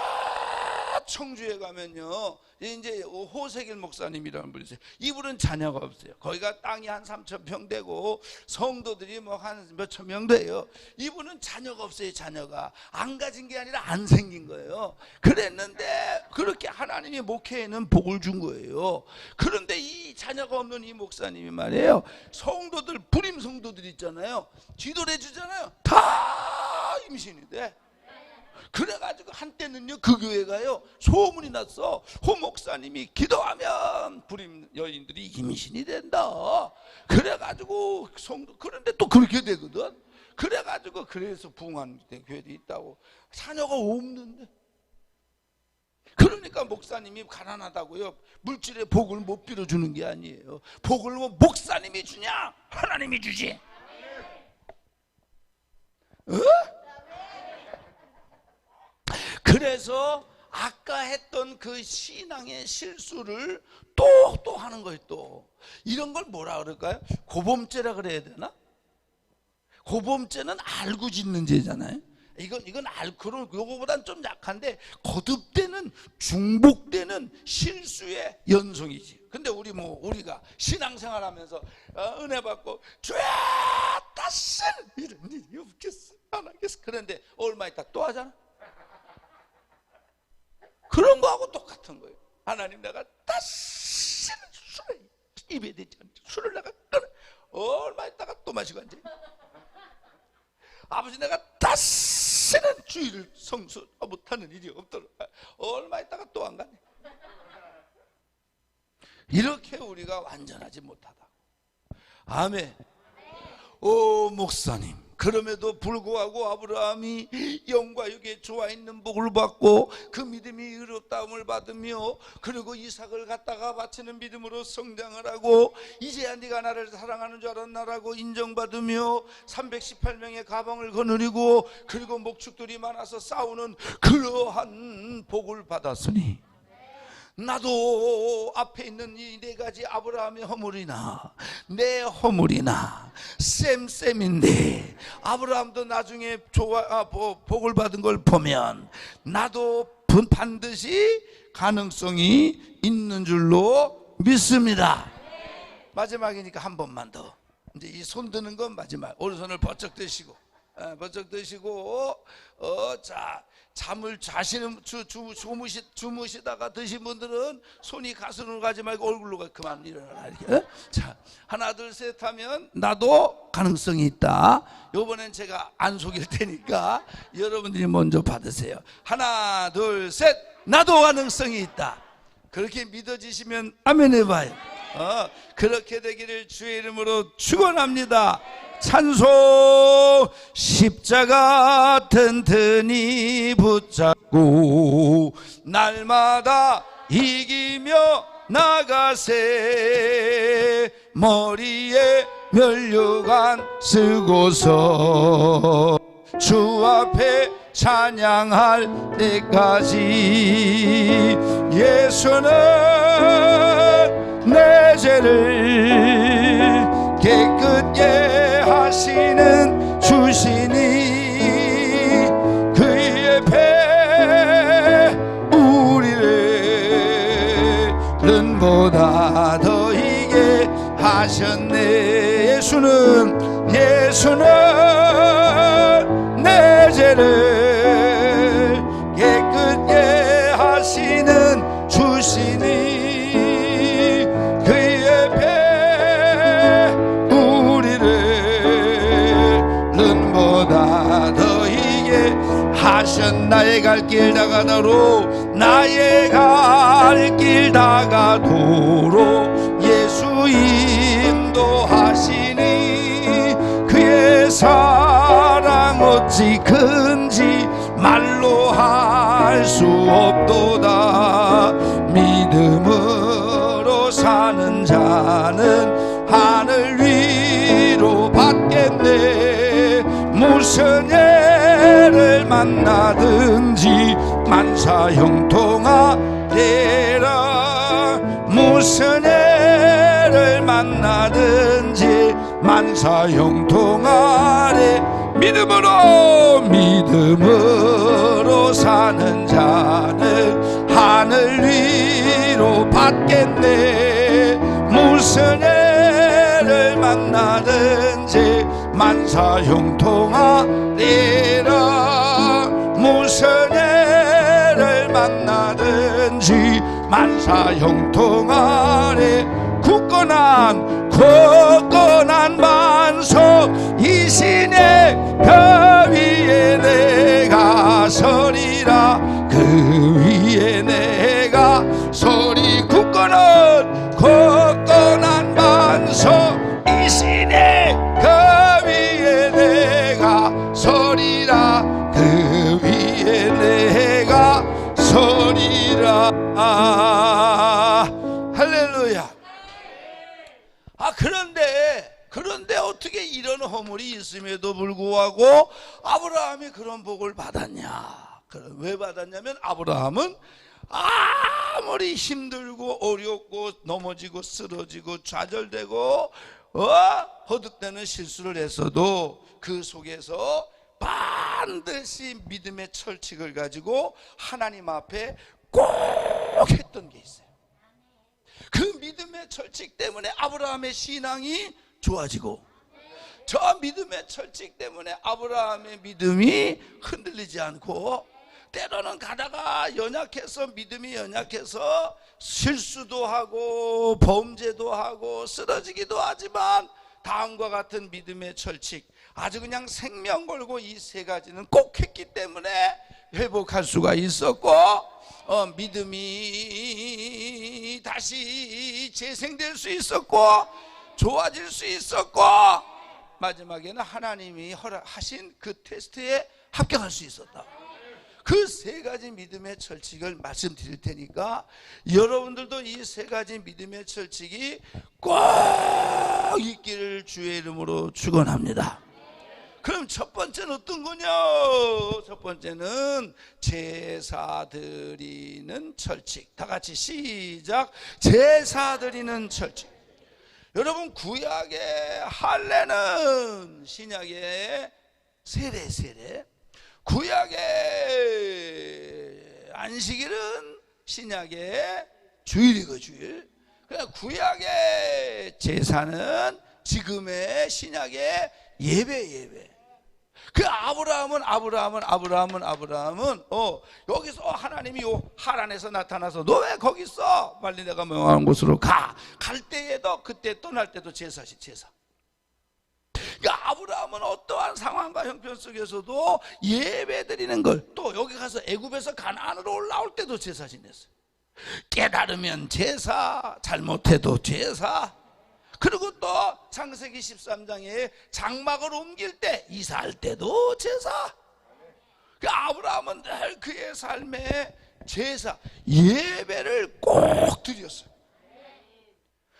청주에 가면요 이제 호세길 목사님이라는 분이 있어요. 이분은 자녀가 없어요. 거기가 땅이 한 3,000평 되고 성도들이 뭐 한 몇천 명 돼요. 이분은 자녀가 없어요. 자녀가 안 가진 게 아니라 안 생긴 거예요. 그랬는데 그렇게 하나님이 목회에는 복을 준 거예요. 그런데 이 자녀가 없는 이 목사님이 말이에요 성도들 불임 성도들 있잖아요. 기도를 해주잖아요. 다 임신이 돼. 그래가지고 한때는요 그 교회가요 소문이 났어. 호 목사님이 기도하면 불임 여인들이 임신이 된다. 그래가지고 그런데 또 그렇게 되거든. 그래가지고 그래서 부흥한 교회도 있다고. 자녀가 없는데 그러니까 목사님이 가난하다고요 물질의 복을 못 빌어주는 게 아니에요. 복을 뭐 목사님이 주냐 하나님이 주지. 그래서 아까 했던 그 신앙의 실수를 또 하는 거예요. 또 이런 걸 뭐라 그럴까요? 고범죄라 그래야 되나? 고범죄는 알고 짓는 죄잖아요. 이건 알코올 요거보단 좀 약한데 거듭되는 중복되는 실수의 연속이지. 근데 우리가 신앙생활하면서 은혜 받고 주야 다시는 이런 일이 없겠어, 안 하겠어. 그런데 얼마 있다 또 하잖아. 그런 거하고 똑같은 거예요. 하나님, 내가 다시는 술을 입에 대지 않지. 술을 내가 끊어. 얼마 있다가 또 마시고 앉아. 아버지, 내가 다시는 주의를 성수 못하는 일이 없도록. 얼마 있다가 또 안 가네. 이렇게 우리가 완전하지 못하다. 아멘. 오 목사님, 그럼에도 불구하고 아브라함이 영과 육에 좋아 있는 복을 받고 그 믿음이 의롭다함을 받으며 그리고 이삭을 갖다가 바치는 믿음으로 성장을 하고 이제야 네가 나를 사랑하는 줄 알았나라고 인정받으며 318명의 가방을 거느리고 그리고 목축들이 많아서 싸우는 그러한 복을 받았으니 나도 앞에 있는 이 네 가지 아브라함의 허물이나 내 허물이나 쌤인데 아브라함도 나중에 복을 받은 걸 보면 나도 반드시 가능성이 있는 줄로 믿습니다. 마지막이니까 한 번만 더. 이제 이 손 드는 건 마지막. 오른손을 버쩍 드시고 자, 잠을 자시는 주무시다가 드신 분들은 손이 가슴으로 가지 말고 얼굴로 가. 그만 일어나라. 이렇게. 자, 하나 둘 셋 하면 나도 가능성이 있다. 요번엔 제가 안 속일 테니까 여러분들이 먼저 받으세요. 하나 둘 셋. 나도 가능성이 있다. 그렇게 믿어지시면 아멘 해봐요. 그렇게 되기를 주의 이름으로 축원합니다. 찬송. 십자가 튼튼히 붙잡고 날마다 이기며 나가세. 머리에 면류관 쓰고서 주 앞에 찬양할 때까지 예수는 내 죄를 깨끗게 하시는 주시니 그의 배 우리를 눈보다 더 이게 하셨네. 예수는 내 죄를 깨끗게 하시는 주시니 그의 배 우리를 눈보다 더 이게 하셨나의 갈 길 다가도록 나의 갈 길 다가도록 예수 인도하시니 그의 사랑 어찌 큰지 말로 할 수 없도다. 믿음으로 사는 자는 하늘 위로 받겠네. 무슨 예를 만나든지 만사형통하리라. 무슨 예를 만나든지 만사형통하리. 믿음으로 사는 자는 하늘 위로 받겠네. 무슨 예를 만나든지 만사형통하리라. 무슨 예를 만나든지 만사형통하리. 굳건한 반석 이 신의 그 위에 내가 서리라. 그 위에 내가 서리. 굳건한 반석 이 신의 그 위에 내가 서리라. 그 위에 내가 서리라. 할렐루야. 그런데 어떻게 이런 허물이 있음에도 불구하고 아브라함이 그런 복을 받았냐? 왜 받았냐면 아브라함은 아무리 힘들고 어렵고 넘어지고 쓰러지고 좌절되고 허득되는 실수를 했어도 그 속에서 반드시 믿음의 철칙을 가지고 하나님 앞에 꼭 했던 게 있어요. 그 믿음의 철칙 때문에 아브라함의 신앙이 좋아지고, 저 믿음의 철칙 때문에 아브라함의 믿음이 흔들리지 않고, 때로는 가다가 연약해서, 믿음이 연약해서 실수도 하고 범죄도 하고 쓰러지기도 하지만, 다음과 같은 믿음의 철칙, 아주 그냥 생명 걸고 이 세 가지는 꼭 했기 때문에 회복할 수가 있었고, 믿음이 다시 재생될 수 있었고, 좋아질 수 있었고, 마지막에는 하나님이 허락하신 그 테스트에 합격할 수 있었다. 그 세 가지 믿음의 철칙을 말씀드릴 테니까 여러분들도 이 세 가지 믿음의 철칙이 꼭 있기를 주의 이름으로 축원합니다. 그럼 첫 번째는 어떤 거냐? 첫 번째는 제사 드리는 철칙. 다 같이 시작. 제사 드리는 철칙. 여러분, 구약의 할례는 신약의 세례, 구약의 안식일은 신약의 주일이고 주일. 그러니까 구약의 제사는 지금의 신약의 예배. 그 아브라함은 여기서 하나님이 요 하란에서 나타나서 너 왜 거기 있어? 빨리 내가 명하는 곳으로 가. 갈 때에도, 그때 떠날 때도 제사시 제사. 그러니까 아브라함은 어떠한 상황과 형편 속에서도 예배 드리는 걸, 또 여기 가서 애굽에서 가나안으로 올라올 때도 제사 지냈어요. 깨달으면 제사, 잘못해도 제사. 그리고 또 창세기 13장에 장막을 옮길 때, 이사할 때도 제사. 아브라함은 늘 그의 삶에 제사, 예배를 꼭 드렸어요.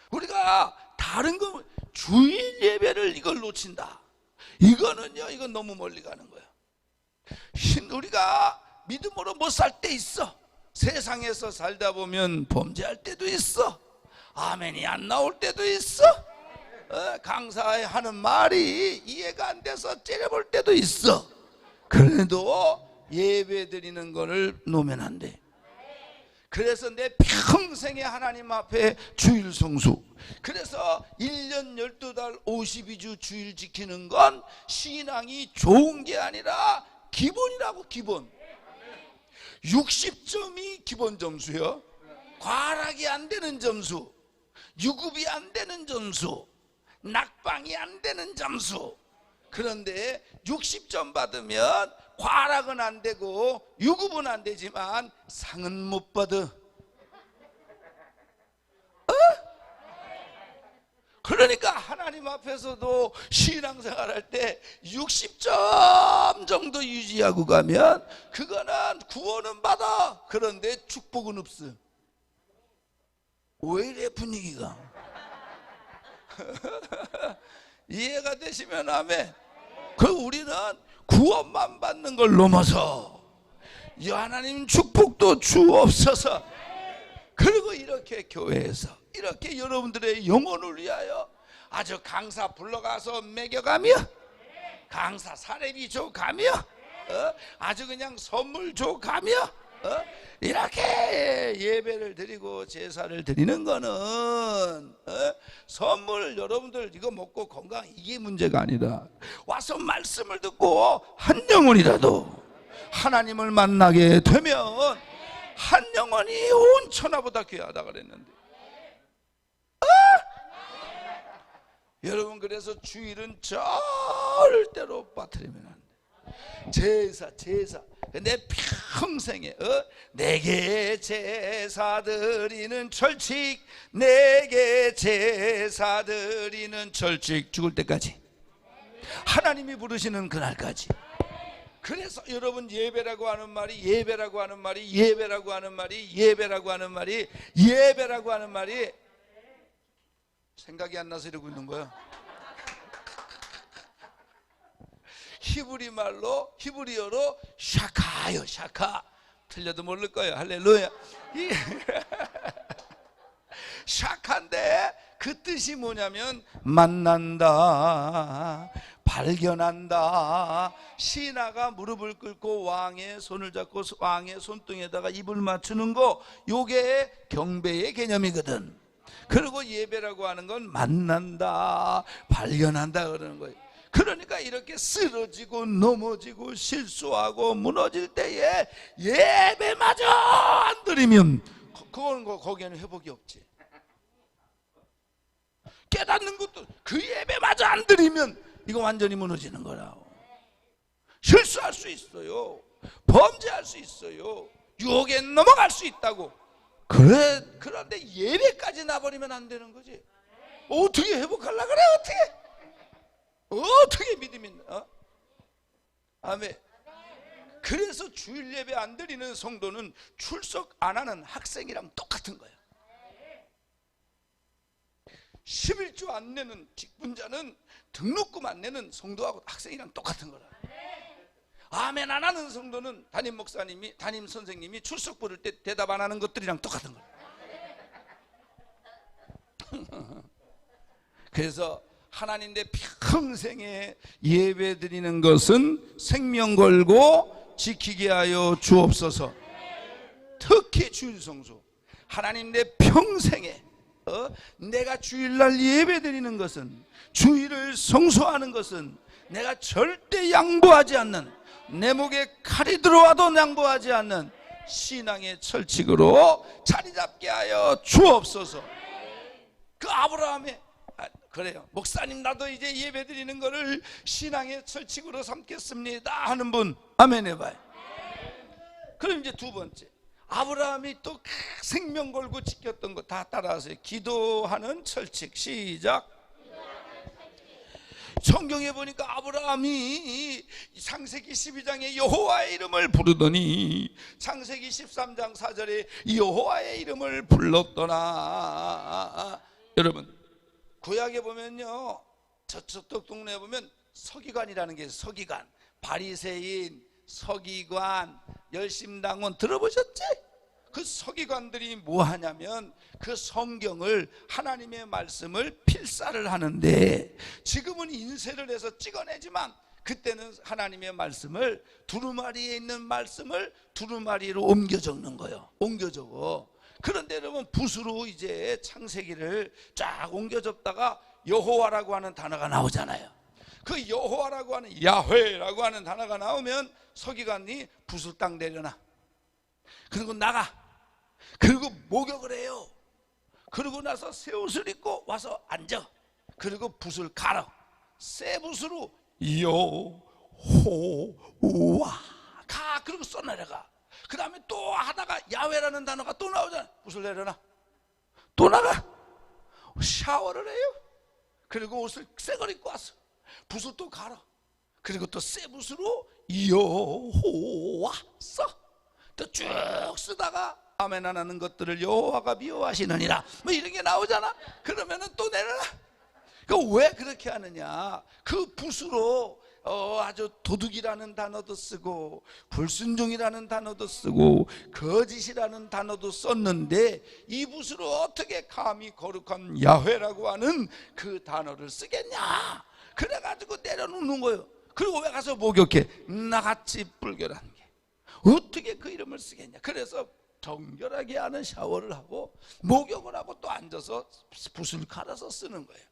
우리가 다른 거, 주일 예배를 이걸 놓친다, 이거는요, 이건 너무 멀리 가는 거야. 우리가 믿음으로 못 살 때 있어. 세상에서 살다 보면 범죄할 때도 있어. 아멘이 안 나올 때도 있어. 강사하는 말이 이해가 안 돼서 째려볼 때도 있어. 그래도 예배 드리는 거를 놓으면 안 돼. 그래서 내 평생에 하나님 앞에 주일 성수, 그래서 1년 12달 52주 주일 지키는 건 신앙이 좋은 게 아니라 기본이라고. 기본 60점이 기본 점수요. 과락이 안 되는 점수, 유급이 안 되는 점수, 낙방이 안 되는 점수. 그런데 60점 받으면 과락은 안 되고 유급은 안 되지만 상은 못 받아. 그러니까 하나님 앞에서도 신앙생활할 때 60점 정도 유지하고 가면 그거는 구원은 받아. 그런데 축복은 없어. 왜 이래 분위기가? 이해가 되시면 아멘. 그 우리는 구원만 받는 걸 넘어서 하나님 축복도 주옵소서. 그리고 이렇게 교회에서 이렇게 여러분들의 영혼을 위하여 아주 강사 불러가서 먹여가며, 강사 사례비 줘가며, 아주 그냥 선물 줘가며, 이렇게 예배를 드리고 제사를 드리는 거는 선물, 여러분들 이거 먹고 건강, 이게 문제가 아니라 와서 말씀을 듣고 한 영혼이라도 하나님을 만나게 되면 한 영혼이 온 천하보다 귀하다 그랬는데, 여러분, 그래서 주일은 절대로 빠뜨리면 안 돼. 제사 내 평생에 내게 제사 드리는 철칙, 내게 제사 드리는 철칙, 죽을 때까지, 하나님이 부르시는 그날까지. 그래서 여러분, 예배라고 하는 말이 생각이 안 나서 이러고 있는 거야. 히브리어로 샤카요. 샤카. 틀려도 모를 거예요. 할렐루야. 샤카인데 그 뜻이 뭐냐면 만난다, 발견한다. 신하가 무릎을 꿇고 왕의 손을 잡고 왕의 손등에다가 입을 맞추는 거, 요게 경배의 개념이거든. 그리고 예배라고 하는 건 만난다, 발견한다 그러는 거예요. 그러니까 이렇게 쓰러지고 넘어지고 실수하고 무너질 때에 예배마저 안 드리면 그건 거기에는 회복이 없지. 깨닫는 것도 그 예배마저 안 드리면 이거 완전히 무너지는 거라고. 실수할 수 있어요. 범죄할 수 있어요. 유혹에 넘어갈 수 있다고. 그런데 예배까지 놔버리면 안 되는 거지. 어떻게 회복하려고 그래? 어떻게 믿음이 아멘. 그래서 주일 예배 안 드리는 성도는 출석 안 하는 학생이랑 똑같은 거야. 11조 안 내는 직분자는 등록금 안 내는 성도하고 학생이랑 똑같은 거라. 아멘 안 하는 성도는 담임 목사님이, 담임 선생님이 출석 부를 때 대답 안 하는 것들이랑 똑같은 거라. 그래서 하나님 내 평생에 예배 드리는 것은 생명 걸고 지키게 하여 주옵소서. 특히 주일 성수, 하나님 내 평생에 내가 주일날 예배 드리는 것은, 주일을 성수하는 것은 내가 절대 양보하지 않는, 내 목에 칼이 들어와도 양보하지 않는 신앙의 철칙으로 자리 잡게 하여 주옵소서. 그 아브라함의 그래요. 목사님 나도 이제 예배 드리는 거를 신앙의 철칙으로 삼겠습니다 하는 분 아멘 해봐요. 그럼 이제 두 번째, 아브라함이 또 생명 걸고 지켰던 거 다 따라하세요. 기도하는 철칙. 시작. 성경에 보니까 아브라함이 창세기 12장에 여호와의 이름을 부르더니 창세기 13장 4절에 여호와의 이름을 불렀더라. 여러분 구약에 보면요, 저쪽 동네에 보면 서기관이라는 게 있어요. 서기관, 바리새인, 서기관, 열심당원 들어보셨지? 그 서기관들이 뭐 하냐면 그 성경을, 하나님의 말씀을 필사를 하는데, 지금은 인쇄를 해서 찍어내지만 그때는 하나님의 말씀을, 두루마리에 있는 말씀을 두루마리로 옮겨 적는 거예요. 옮겨 적어. 그런데 여러분 붓으로 이제 창세기를 쫙 옮겨 적다가 여호와라고 하는 단어가 나오잖아요. 그 여호와라고 하는, 야훼라고 하는 단어가 나오면 서기관이 붓을 딱 내려놔. 그리고 나가. 그리고 목욕을 해요. 그러고 나서 새 옷을 입고 와서 앉아. 그리고 붓을 갈아. 새 붓으로 여호와 가. 그리고 써내려가. 그 다음에 또 하다가 야훼라는 단어가 또 나오잖아. 붓을 내려놔. 또 나가. 샤워를 해요. 그리고 옷을 새 걸 입고 왔어. 붓을 또 갈아. 그리고 또 새 붓으로 여호와 써. 또 쭉 쓰다가 아멘 안 하는 것들을 여호와가 미워하시느니라 뭐 이런 게 나오잖아. 그러면은 또 내려놔. 그 왜 그렇게 하느냐, 그 붓으로 아주 도둑이라는 단어도 쓰고 불순종이라는 단어도 쓰고 거짓이라는 단어도 썼는데, 이 붓으로 어떻게 감히 거룩한 야훼라고 하는 그 단어를 쓰겠냐. 그래가지고 내려놓는 거예요. 그리고 왜 가서 목욕해? 나같이 불결한 게 어떻게 그 이름을 쓰겠냐. 그래서 정결하게 하는 샤워를 하고 목욕을 하고 또 앉아서 붓을 갈아서 쓰는 거예요.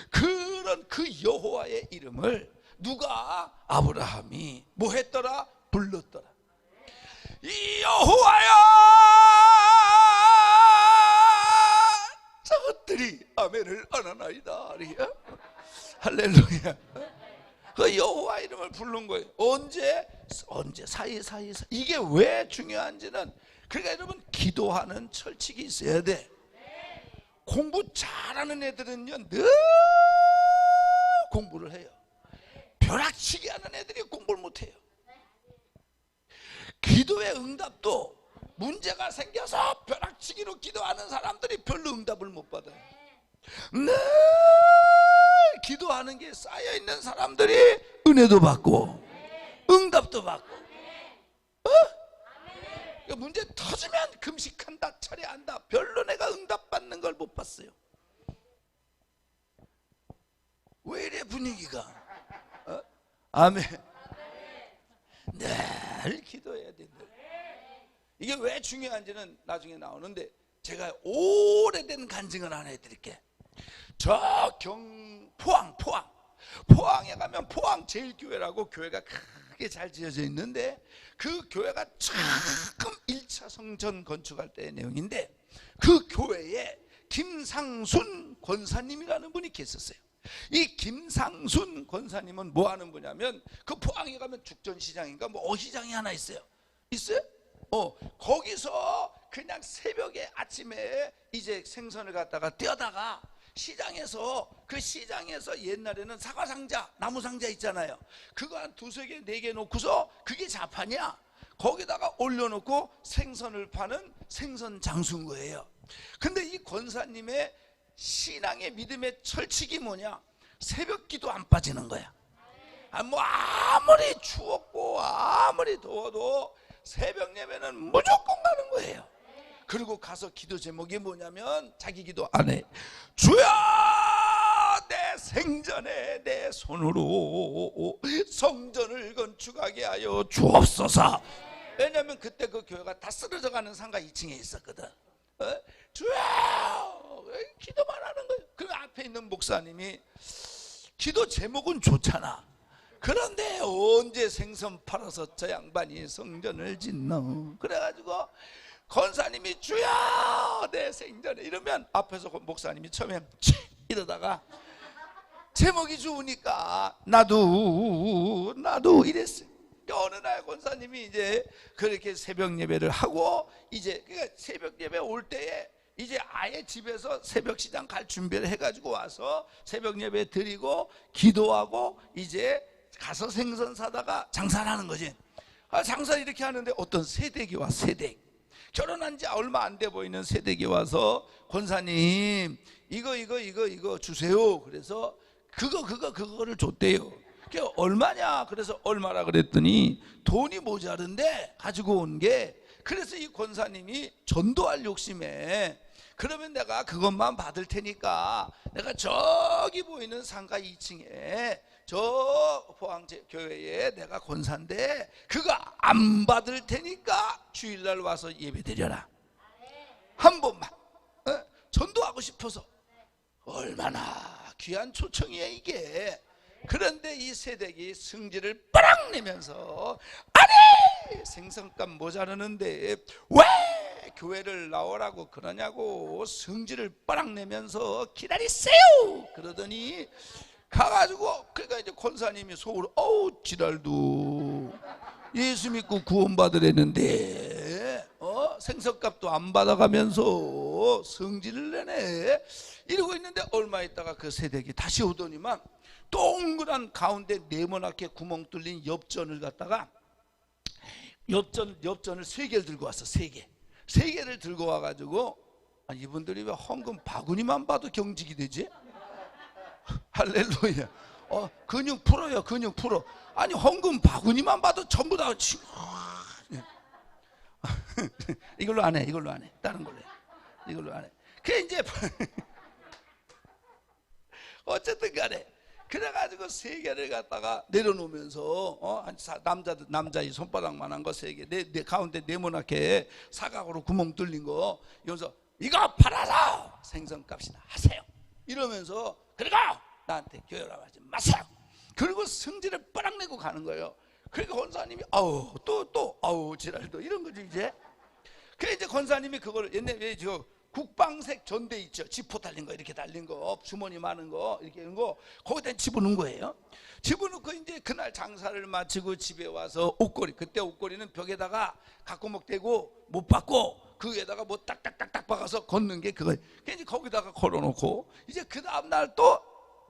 그런 그 여호와의 이름을 누가, 아브라함이 뭐 했더라? 불렀더라. 이 여호와여, 저것들이 아멘을 안 하나이다. 할렐루야. 그 여호와 이름을 부른 거예요. 언제 사이. 이게 왜 중요한지는, 그러니까 여러분 기도하는 철칙이 있어야 돼. 공부 잘하는 애들은요 늘 공부를 해요. 벼락치기 하는 애들이 공부를 못해요. 기도의 응답도 문제가 생겨서 벼락치기로 기도하는 사람들이 별로 응답을 못 받아요. 늘 기도하는 게 쌓여있는 사람들이 은혜도 받고 응답도 받고, 문제 터지면 금식한다, 철회한다. 별로 내가 응답받는 걸 못 봤어요. 왜 이래 분위기가? 아멘. 늘 기도해야 된다. 이게 왜 중요한지는 나중에 나오는데 제가 오래된 간증을 하나 해드릴게. 저 포항에 가면 포항 제일교회라고 교회가 크게 잘 지어져 있는데 그 교회가 처음 1차 성전 건축할 때의 내용인데 그 교회에 김상순 권사님이라는 분이 계셨어요. 이 김상순 권사님은 뭐 하는 분이냐면 그 포항에 가면 죽전시장인가 뭐 어시장이 하나 있어요. 거기서 그냥 새벽에 아침에 이제 생선을 갖다가 떼어다가 시장에서 옛날에는 사과 상자, 나무 상자 있잖아요. 그거 한 2-3개, 4개 놓고서 그게 자판이야. 거기다가 올려놓고 생선을 파는 생선 장수인 거예요. 근데 이 권사님의 신앙의 믿음의 철칙이 뭐냐? 새벽 기도 안 빠지는 거야. 뭐 아무리 추웠고 아무리 더워도 새벽 예배는 무조건 가는 거예요. 그리고 가서 기도 제목이 뭐냐면 자기 기도 안에 주여 내 생전에 내 손으로 성전을 건축하게 하여 주옵소서. 왜냐면 그때 그 교회가 다 쓰러져 가는 상가 2층에 있었거든. 주여 기도만 하는 거예요. 그 앞에 있는 목사님이 기도 제목은 좋잖아. 그런데 언제 생선 팔아서 저 양반이 성전을 짓노? 그래가지고 권사님이 주여 내 생전에 이러면 앞에서 목사님이 처음에 이러다가 제목이 좋으니까 나도 이랬어요. 어느 날 권사님이 이제 그렇게 새벽 예배를 하고 이제 그러니까 새벽 예배 올 때에 이제 아예 집에서 새벽 시장 갈 준비를 해가지고 와서 새벽 예배 드리고 기도하고 이제 가서 생선 사다가 장사를 하는 거지. 장사를 이렇게 하는데 어떤 새댁이 와. 새댁 결혼한 지 얼마 안 돼 보이는 새댁이 와서 권사님 이거 주세요. 그래서 그거를 줬대요. 그게 얼마냐? 그래서 얼마라 그랬더니 돈이 모자른데 가지고 온 게, 그래서 이 권사님이 전도할 욕심에 그러면 내가 그것만 받을 테니까 내가 저기 보이는 상가 2층에 저 포항교회에 내가 권사인데 그거 안 받을 테니까 주일날 와서 예배 드려라. 한 번만 전도하고 싶어서. 얼마나 귀한 초청이야 이게. 그런데 이 세댁이 승질을 빠락 내면서 아니 생선값 모자르는데 왜 교회를 나오라고 그러냐고 승질을 빠락 내면서 기다리세요 그러더니 가가지고, 그러니까 이제 권사님이 속으로 지랄도 예수 믿고 구원받으랬는데 생선값도 안 받아가면서 성질을 내네 이러고 있는데, 얼마 있다가 그 세댁이 다시 오더니만 동그란 가운데 네모나게 구멍 뚫린 엽전을 갖다가 엽전을 3개를 들고 왔어. 3개를 들고 와가지고, 이분들이 왜 헌금 바구니만 봐도 경직이 되지? 할렐루야. 근육 풀어요. 근육 풀어. 아니 헌금 바구니만 봐도 전부 다 이걸로 안 해. 다른 걸로 해. 이걸로 안 해. 그래 이제 어쨌든 간에 그래가지고 3개를 갖다가 내려놓으면서 남자의 손바닥만한 거 3개, 내 가운데 네모나게 사각으로 구멍 뚫린 거, 여기서 이거 팔아서 생선값이나 하세요 이러면서, 그리고 나한테 교회라고 하지 마세요. 그리고 성질을 빠락 내고 가는 거예요. 그러니까 권사님이 또 지랄도 이런 거지 이제. 그래 이제 권사님이 그걸 옛날에 저 국방색 전대 있죠. 지포 달린 거, 이렇게 달린 거, 주머니 많은 거, 이렇게 이런 거, 거기다 집어넣은 거예요. 집어넣고 이제 그날 장사를 마치고 집에 와서 옷걸이, 그때 옷걸이는 벽에다가 각고목 대고 못 받고 그 위에다가 뭐 딱딱딱딱 박아서 걷는 게 그거예요. 이제 거기다가 걸어놓고 이제 그 다음날 또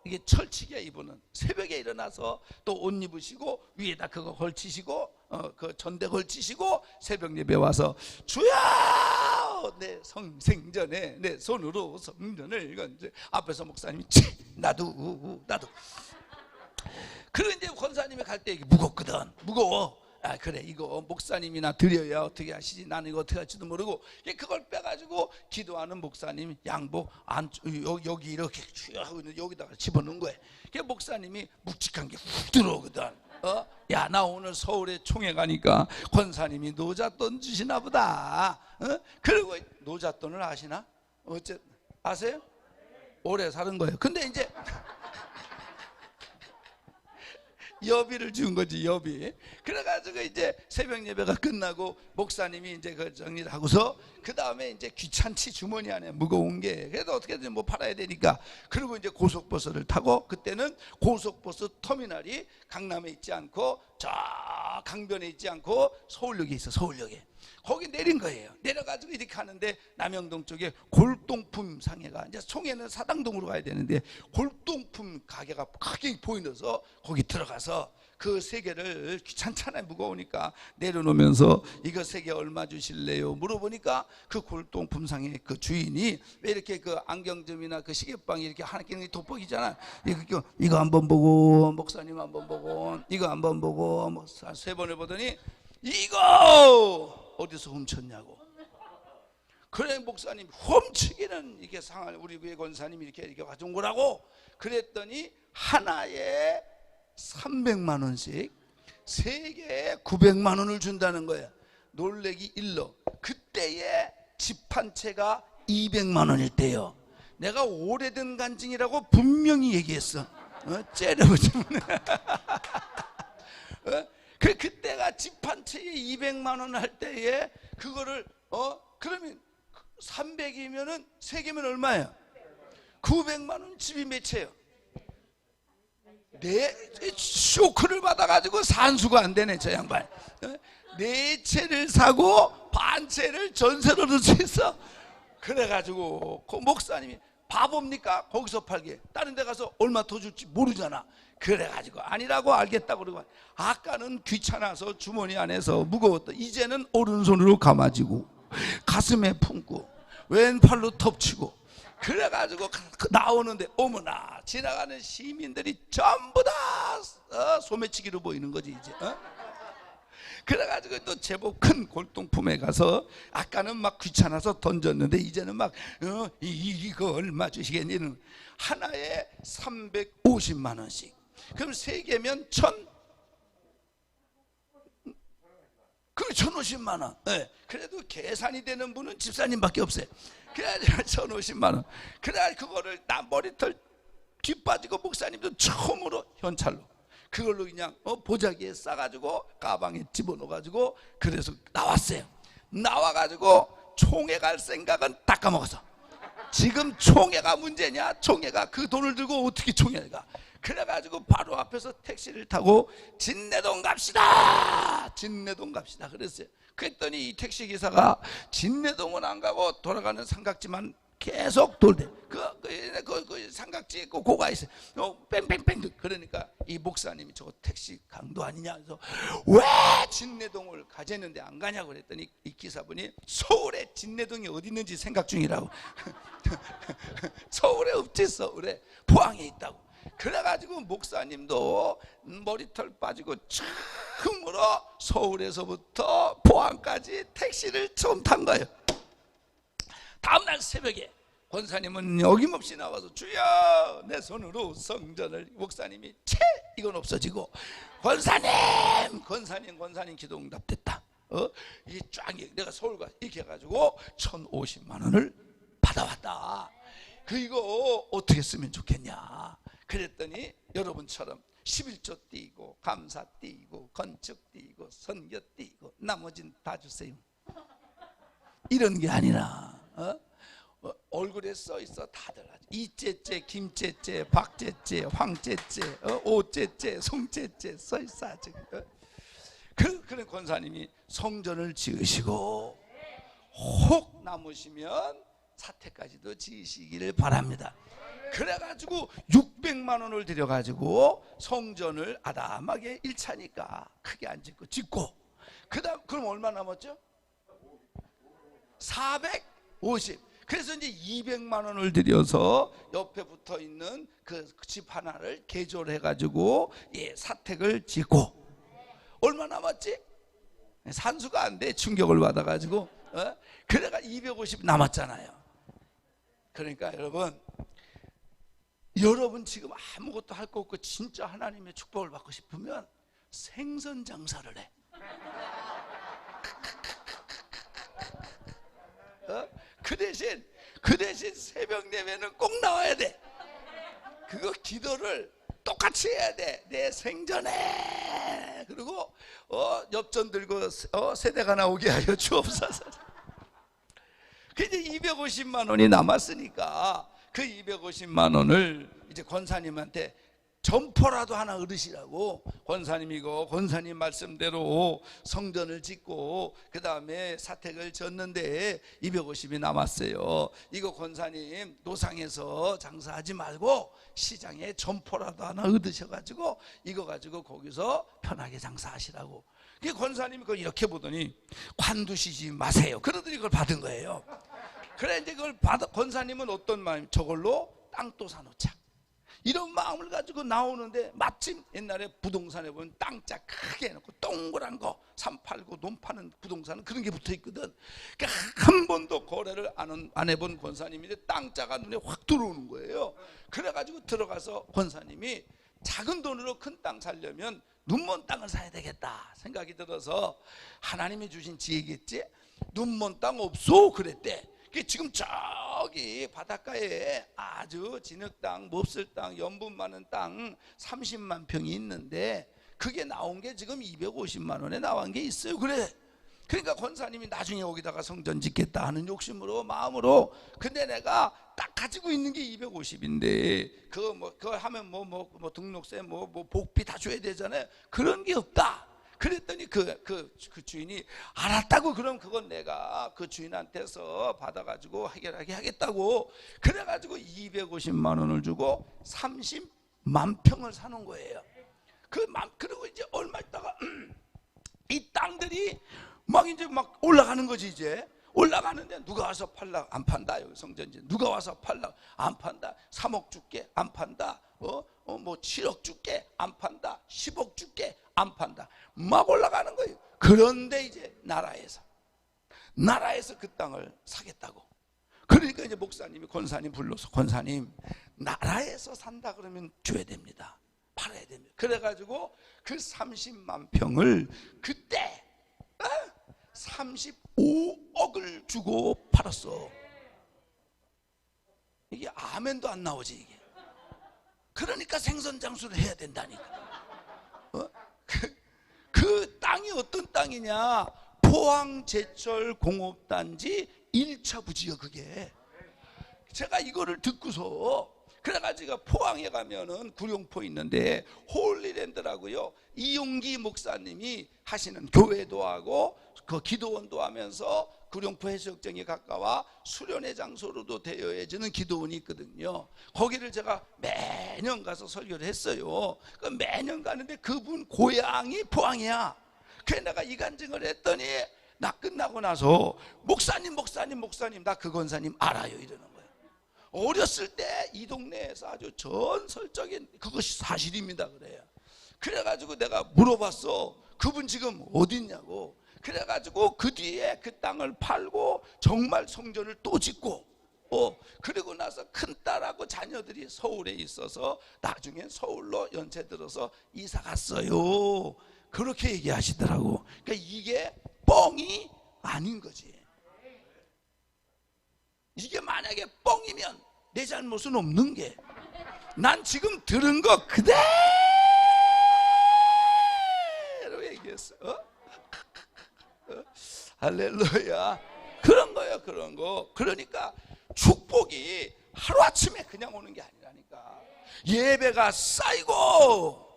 이게 철칙이야. 이분은 새벽에 일어나서 또 옷 입으시고 위에다 그거 걸치시고 그 전대 걸치시고 새벽 예배 와서 주여 내 생전에 내 손으로 성전을 건축. 앞에서 목사님이 나도. 그리고 이제 권사님이 갈 때 이게 무겁거든. 무거워. 아 그래 이거 목사님이나 드려야 어떻게 하시지, 나는 이거 어떻게 할지도 모르고 그걸 빼가지고 기도하는 목사님 양복 여기 이렇게 쭉 하고 있는 여기다가 집어넣은 거예요. 목사님이 묵직한 게 훅 들어오거든. 야 나 오늘 서울에 총회 가니까 권사님이 노잣돈 주시나 보다. 그리고 노잣돈을 아시나? 아세요? 오래 사는 거예요. 근데 이제 여비를 준 거지, 여비. 그래가지고 이제 새벽 예배가 끝나고 목사님이 이제 그 정리를 하고서 그 다음에 이제 귀찮지, 주머니 안에 무거운 게. 그래도 어떻게든 뭐 팔아야 되니까. 그리고 이제 고속버스를 타고, 그때는 고속버스 터미널이 강남에 있지 않고 저 강변에 있지 않고 서울역에 있어, 서울역에. 거기 내린 거예요. 내려가지고 이렇게 가는데 남영동 쪽에 골동품 상해가, 이제 총회는 사당동으로 가야 되는데 골동품 가게가 크게 보이면서 거기 들어가서 그 세 개를, 귀찮잖아요, 무거우니까, 내려놓으면서 이거 세 개 얼마 주실래요? 물어보니까 그 골동품 상해 그 주인이 왜 이렇게 그 안경점이나 그 시계방이 이렇게 하나 끼는 게 돋보이잖아. 이거 한번 보고, 목사님 한번 보고, 이거 한번 보고, 뭐 세 번을 보더니 이거 어디서 훔쳤냐고. 그래 목사님, 훔치기는 이게 상할, 우리 교회 권사님이 이렇게 가져온 거라고. 그랬더니 하나에 300만 원씩, 세 개에 900만 원을 준다는 거야. 놀래기 일러. 그때의 집 한 채가 200만 원일 때요. 내가 오래된 간증이라고 분명히 얘기했어. 째려보지만. 그때가 집 한 채에 200만 원 할 때에 그거를 그러면 300이면은 세 개면 얼마예요? 900만 원. 집이 몇 채예요? 쇼크를 받아가지고 산수가 안 되네 저 양반. 네 채를 사고 반 채를 전세로 넣을 수 있어. 그래가지고 그 목사님이 바보입니까? 거기서 팔게 다른 데 가서 얼마 더 줄지 모르잖아. 그래가지고 아니라고, 알겠다고 그러고, 아까는 귀찮아서 주머니 안에서 무거웠다, 이제는 오른손으로 감아지고 가슴에 품고 왼팔로 덮치고, 그래가지고 나오는데 어머나 지나가는 시민들이 전부 다 소매치기로 보이는 거지 이제. 그래가지고 또 제법 큰 골동품에 가서, 아까는 막 귀찮아서 던졌는데 이제는 막 이거 얼마 주시겠니? 하나에 350만 원씩. 그럼 세 개면 1,050만 원. 네. 그래도 계산이 되는 분은 집사님밖에 없어요. 그래가지고 1,050만 원. 그래 그거를 나 머리털 뒤 빠지고 목사님도 처음으로 현찰로 그걸로 그냥 보자기에 싸가지고 가방에 집어넣어가지고 그래서 나왔어요. 나와가지고 총회 갈 생각은 다 까먹었어. 지금 총회가 문제냐? 총회가 그 돈을 들고 어떻게 총회를 가? 그래가지고 바로 앞에서 택시를 타고 진내동 갑시다, 진내동 갑시다 그랬어요. 그랬더니 이 택시기사가 진내동은 안 가고 돌아가는 삼각지만 계속 돌대. 그 삼각지에 고가 있어요. 뺑뺑뺑. 그러니까 이 목사님이 저거 택시 강도 아니냐 해서 왜 진내동을 가재는데 안 가냐고 그랬더니 이 기사분이 서울에 진내동이 어디 있는지 생각 중이라고. 서울에 없지, 서울에 포항에 있다고. 그래가지고 목사님도 머리털 빠지고 처음으로 서울에서부터 포항까지 택시를 처음 탄 거예요. 다음날 새벽에 권사님은 어김없이 나와서 주여 내 손으로 성전을, 목사님이 채 이건 없어지고 권사님 기도 응답됐다. 이 쫙 내가 서울 가 이렇게 해가지고 1,050만 원을 받아왔다. 그 이거 어떻게 쓰면 좋겠냐 그랬더니 여러분처럼 11조 띄고 감사 띄고 건축 띄고 선교 띄고 나머지는 다 주세요 이런 게 아니라 얼굴에 써있어. 다들 이째째 김째째 박째째 황째째 오째째 송째째 써있어 아직. 그런 권사님이 성전을 지으시고 혹 남으시면 사태까지도 지으시기를 바랍니다. 그래가지고 600만 원을 들여가지고 성전을 아담하게 1차니까 크게 안 짓고 그 다음 그럼 얼마 남았죠? 450. 그래서 이제 200만 원을 들여서 옆에 붙어 있는 그 집 하나를 개조를 해가지고 사택을 짓고 얼마 남았지? 산수가 안 돼. 충격을 받아가지고. 그래가 250 남았잖아요. 그러니까 여러분 지금 아무것도 할 거 없고 진짜 하나님의 축복을 받고 싶으면 생선 장사를 해. 그 대신 새벽 예배는 꼭 나와야 돼. 그거 기도를 똑같이 해야 돼. 내 생전에. 그리고 엽전 들고 세대가 나오게 하여 주옵소서. 그 이제 250만 원이 남았으니까 그 250만 원을 이제 권사님한테 점포라도 하나 얻으시라고, 권사님이고 권사님 말씀대로 성전을 짓고 그 다음에 사택을 졌는데 250이 남았어요. 이거 권사님 노상에서 장사하지 말고 시장에 점포라도 하나 얻으셔가지고 이거 가지고 거기서 편하게 장사하시라고. 그 권사님이 그걸 이렇게 보더니 관두시지 마세요 그러더니 그걸 받은 거예요. 그래 이제 그걸 받아, 권사님은 어떤 마음? 저걸로 땅도 사놓자 이런 마음을 가지고 나오는데, 마침 옛날에 부동산에 보면 땅짜 크게 해놓고 동그란 거 산 팔고 논 파는 부동산은 그런 게 붙어 있거든. 그러니까 한 번도 거래를 안 해본 권사님인데 땅짜가 눈에 확 들어오는 거예요. 그래가지고 들어가서 권사님이 작은 돈으로 큰 땅 살려면 눈먼 땅을 사야 되겠다 생각이 들어서, 하나님이 주신 지혜겠지? 눈먼 땅 없어 그랬대. 지금 저기 바닷가에 아주 진흙땅, 몹쓸 땅, 염분 많은 땅 30만 평이 있는데 그게 나온 게 지금 250만 원에 나온 게 있어요. 그래. 그러니까 권사님이 나중에 여기다가 성전 짓겠다 하는 욕심으로, 마음으로. 근데 내가 딱 가지고 있는 게 250인데 그거 하면 뭐 등록세 뭐 복비 다 줘야 되잖아요. 그런 게 없다. 그랬더니 그 주인이 알았다고. 그럼 그건 내가 그 주인한테서 받아가지고 해결하게 하겠다고. 그래가지고 250만 원을 주고 30만 평을 사는 거예요. 그리고 이제 얼마 있다가 이 땅들이 막 올라가는 거지. 이제 올라가는데 누가 와서 팔라? 안 판다. 여기 성전지 누가 와서 팔라? 안 판다. 3억 줄게? 안 판다. 뭐 7억 줄게? 안 판다. 10억 줄게? 안 판다. 막 올라가는 거예요. 그런데 이제 나라에서 그 땅을 사겠다고. 그러니까 이제 목사님이 권사님 불러서, 권사님 나라에서 산다 그러면 줘야 됩니다. 팔아야 됩니다. 그래가지고 그 30만 평을 그때 35억을 주고 팔았어. 이게 아멘도 안 나오지 이게. 그러니까 생선 장수를 해야 된다니까. 그 땅이 어떤 땅이냐? 포항제철 공업단지 1차 부지요. 그게 제가 이거를 듣고서, 그래가지고 포항에 가면은 구룡포 있는데 홀리랜드라고요, 이용기 목사님이 하시는 교회도 하고 그 기도원도 하면서 구룡포 해수욕장에 가까워 수련회 장소로도 되어야지는 기도원이 있거든요. 거기를 제가 매년 가서 설교를 했어요. 매년 가는데 그분 고향이 포항이야. 그래서 내가 이간증을 했더니 나 끝나고 나서 목사님 나 그 권사님 알아요 이러는 거예요. 어렸을 때 이 동네에서 아주 전설적인, 그것이 사실입니다 그래요. 그래가지고 내가 물어봤어. 그분 지금 어디 있냐고. 그래가지고 그 뒤에 그 땅을 팔고 정말 성전을 또 짓고, 그리고 나서 큰딸하고 자녀들이 서울에 있어서 나중에 서울로 연세 들어서 이사 갔어요. 그렇게 얘기하시더라고. 그러니까 이게 뻥이 아닌 거지. 이게 만약에 뻥이면 내 잘못은 없는 게, 난 지금 들은 거 그대로 얘기했어. 할렐루야. 그런 거예요, 그런 거. 그러니까 축복이 하루아침에 그냥 오는 게 아니라니까. 예배가 쌓이고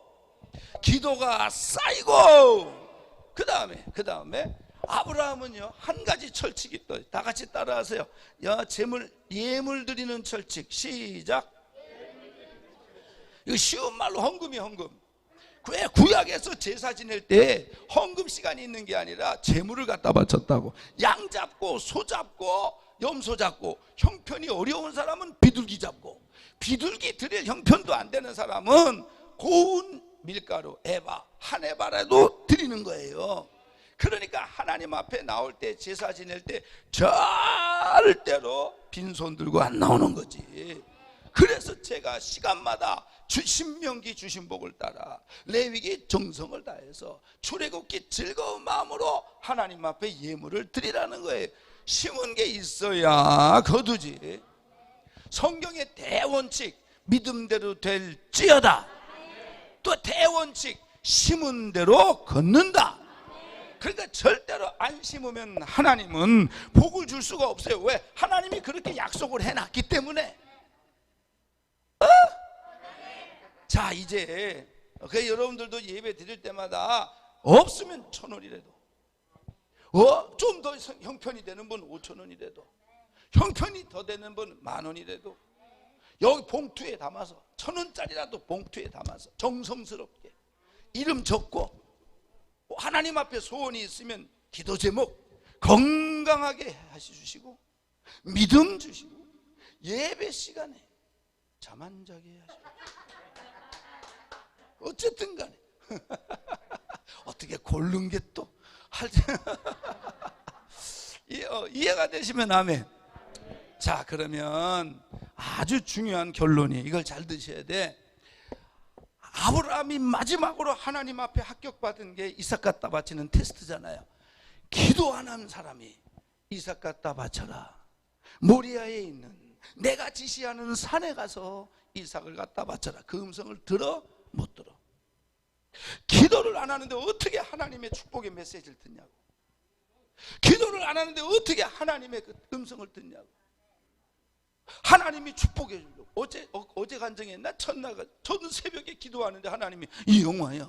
기도가 쌓이고 그 다음에 아브라함은요 한 가지 철칙이 있다. 다 같이 따라하세요. 예물 드리는 철칙. 시작. 이거 쉬운 말로 헌금이 헌금. 왜 구약에서 제사 지낼 때 헌금 시간이 있는 게 아니라 제물을 갖다 바쳤다고. 양 잡고 소 잡고 염소 잡고, 형편이 어려운 사람은 비둘기 잡고, 비둘기 드릴 형편도 안 되는 사람은 고운 밀가루 에바 한 에바라도 드리는 거예요. 그러니까 하나님 앞에 나올 때, 제사 지낼 때 절대로 빈손 들고 안 나오는 거지. 그래서 제가 시간마다 신명기 주신 복을 따라 레위기 정성을 다해서 출애굽기 즐거운 마음으로 하나님 앞에 예물을 드리라는 거예요. 심은 게 있어야 거두지. 성경의 대원칙, 믿음대로 될지어다. 또 대원칙, 심은 대로 걷는다. 그러니까 절대로 안 심으면 하나님은 복을 줄 수가 없어요. 왜? 하나님이 그렇게 약속을 해놨기 때문에. 자, 이제 여러분들도 예배 드릴 때마다 없으면 1,000원이라도, 좀 더 형편이 되는 분 5,000원이라도, 형편이 더 되는 분 10,000원이라도 여기 봉투에 담아서 1,000원짜리라도 봉투에 담아서 정성스럽게 이름 적고, 하나님 앞에 소원이 있으면 기도 제목 건강하게 하시주시고, 믿음 주시고, 예배 시간에 잠 안 자게 하시고, 어쨌든 간에 어떻게 고른 게 또 이해가 되시면 아멘. 자, 그러면 아주 중요한 결론이, 이걸 잘 드셔야 돼. 아브라함이 마지막으로 하나님 앞에 합격받은 게 이삭 갖다 바치는 테스트잖아요. 기도 안 한 사람이 이삭 갖다 바쳐라, 모리아에 있는 내가 지시하는 산에 가서 이삭을 갖다 바쳐라. 그 음성을 들어? 못 들어. 기도를 안 하는데 어떻게 하나님의 축복의 메시지를 듣냐고. 기도를 안 하는데 어떻게 하나님의 그 음성을 듣냐고. 하나님이 축복해 주려고. 어제 간증했나? 첫날 저는 새벽에 기도하는데 하나님이, 이영화야,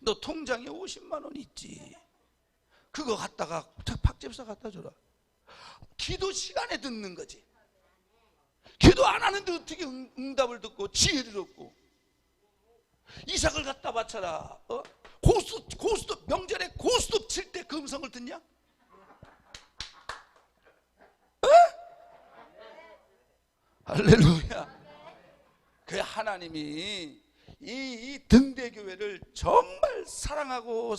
너 통장에 50만 원 있지, 그거 갖다가 박집사 갖다 줘라. 기도 시간에 듣는 거지. 기도 안 하는데 어떻게 응답을 듣고 지혜를 얻고. 이삭을 갖다 바쳐라. 고스톱 명절에 고스톱 칠 때 그 음성을 듣냐? 할렐루야. 그 하나님이 이 등대교회를 정말 사랑하고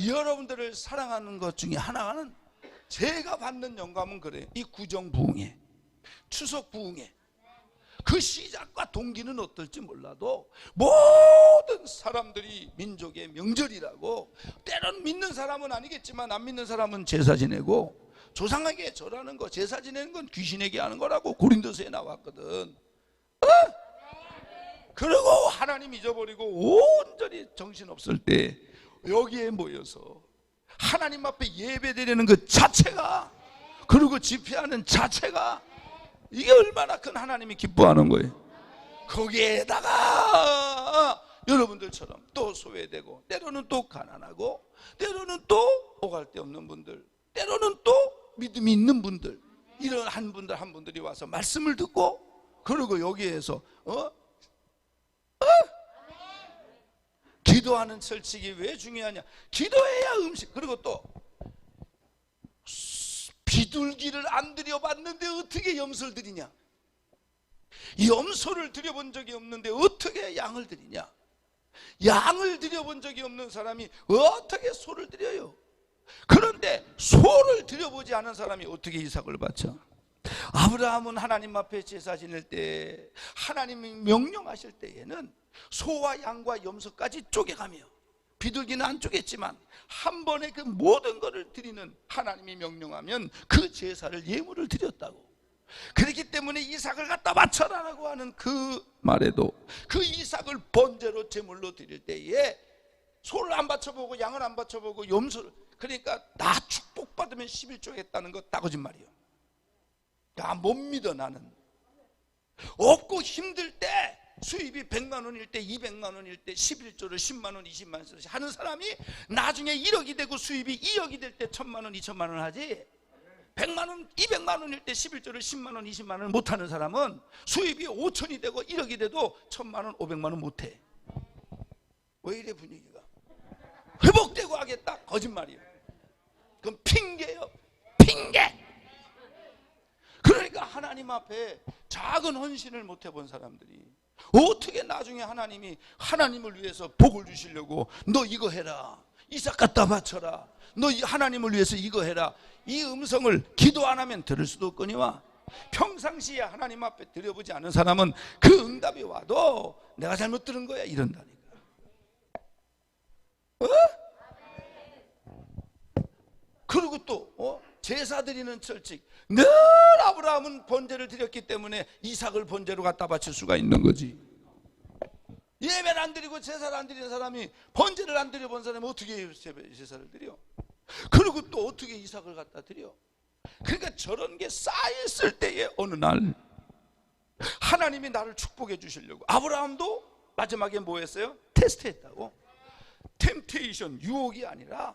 여러분들을 사랑하는 것 중에 하나는, 제가 받는 영감은 그래요. 이 구정부흥회, 추석부흥회, 그 시작과 동기는 어떨지 몰라도 모든 사람들이 민족의 명절이라고, 때론 믿는 사람은 아니겠지만 안 믿는 사람은 제사 지내고, 조상에게 절하는 거, 제사 지내는 건 귀신에게 하는 거라고 고린도서에 나왔거든. 그리고 하나님 잊어버리고 온전히 정신없을 때 여기에 모여서 하나님 앞에 예배드리는 그 자체가, 그리고 집회하는 자체가, 이게 얼마나 큰 하나님이 기뻐하는 거예요. 거기에다가 여러분들처럼 또 소외되고, 때로는 또 가난하고, 때로는 또 오갈 데 없는 분들, 때로는 또 믿음이 있는 분들, 이런 한 분들이 와서 말씀을 듣고, 그리고 여기에서 기도하는 철칙이 왜 중요하냐? 기도해야 음식. 그리고 또 비둘기를 안 들여봤는데 어떻게 염소를 드리냐? 염소를 드려본 적이 없는데 어떻게 양을 드리냐? 양을 드려본 적이 없는 사람이 어떻게 소를 드려요? 그런데 소를 드려보지 않은 사람이 어떻게 이삭을 바쳐? 아브라함은 하나님 앞에 제사 지낼 때, 하나님이 명령하실 때에는 소와 양과 염소까지 쪼개가며, 비둘기는 안 쪼갰지만 한 번에 그 모든 것을 드리는, 하나님이 명령하면 그 제사를, 예물을 드렸다고. 그렇기 때문에 이삭을 갖다 바쳐라라고 하는 그 말에도, 그 이삭을 번제로 제물로 드릴 때에 소를 안 바쳐보고 양을 안 바쳐보고 염소를, 그러니까 나 축복받으면 11조 했다는 거 다 거짓말이에요. 야, 못 믿어. 나는 없고 힘들 때, 수입이 100만 원일 때, 200만 원일 때 11조를 10만 원, 20만 원씩 하는 사람이 나중에 1억이 되고 수입이 2억이 될 때 1000만 원, 2000만 원 하지, 100만 원, 200만 원일 때 11조를 10만 원, 20만 원을 못하는 사람은 수입이 5천이 되고 1억이 돼도 1000만 원, 500만 원 못해. 왜 이래 분위기가? 회복되고 하겠다? 거짓말이에요. 그건 핑계예요. 핑계. 그러니까 하나님 앞에 작은 헌신을 못 해본 사람들이 어떻게 나중에 하나님이, 하나님을 위해서 복을 주시려고 너 이거 해라, 이삭 갖다 바쳐라, 너 하나님을 위해서 이거 해라, 이 음성을 기도 안 하면 들을 수도 없거니와 평상시에 하나님 앞에 드려보지 않은 사람은 그 응답이 와도 내가 잘못 들은 거야 이런다니까. 그리고 또 제사 드리는 철칙, 늘 아브라함은 번제를 드렸기 때문에 이삭을 번제로 갖다 바칠 수가 있는 거지. 예배를 안 드리고 제사를 안 드리는 사람이, 번제를 안 드려본 사람이 어떻게 제사를 드려? 그리고 또 어떻게 이삭을 갖다 드려? 그러니까 저런 게 쌓였을 때에 어느 날 하나님이 나를 축복해 주시려고, 아브라함도 마지막에 뭐 했어요? 테스트했다고. 템테이션, 유혹이 아니라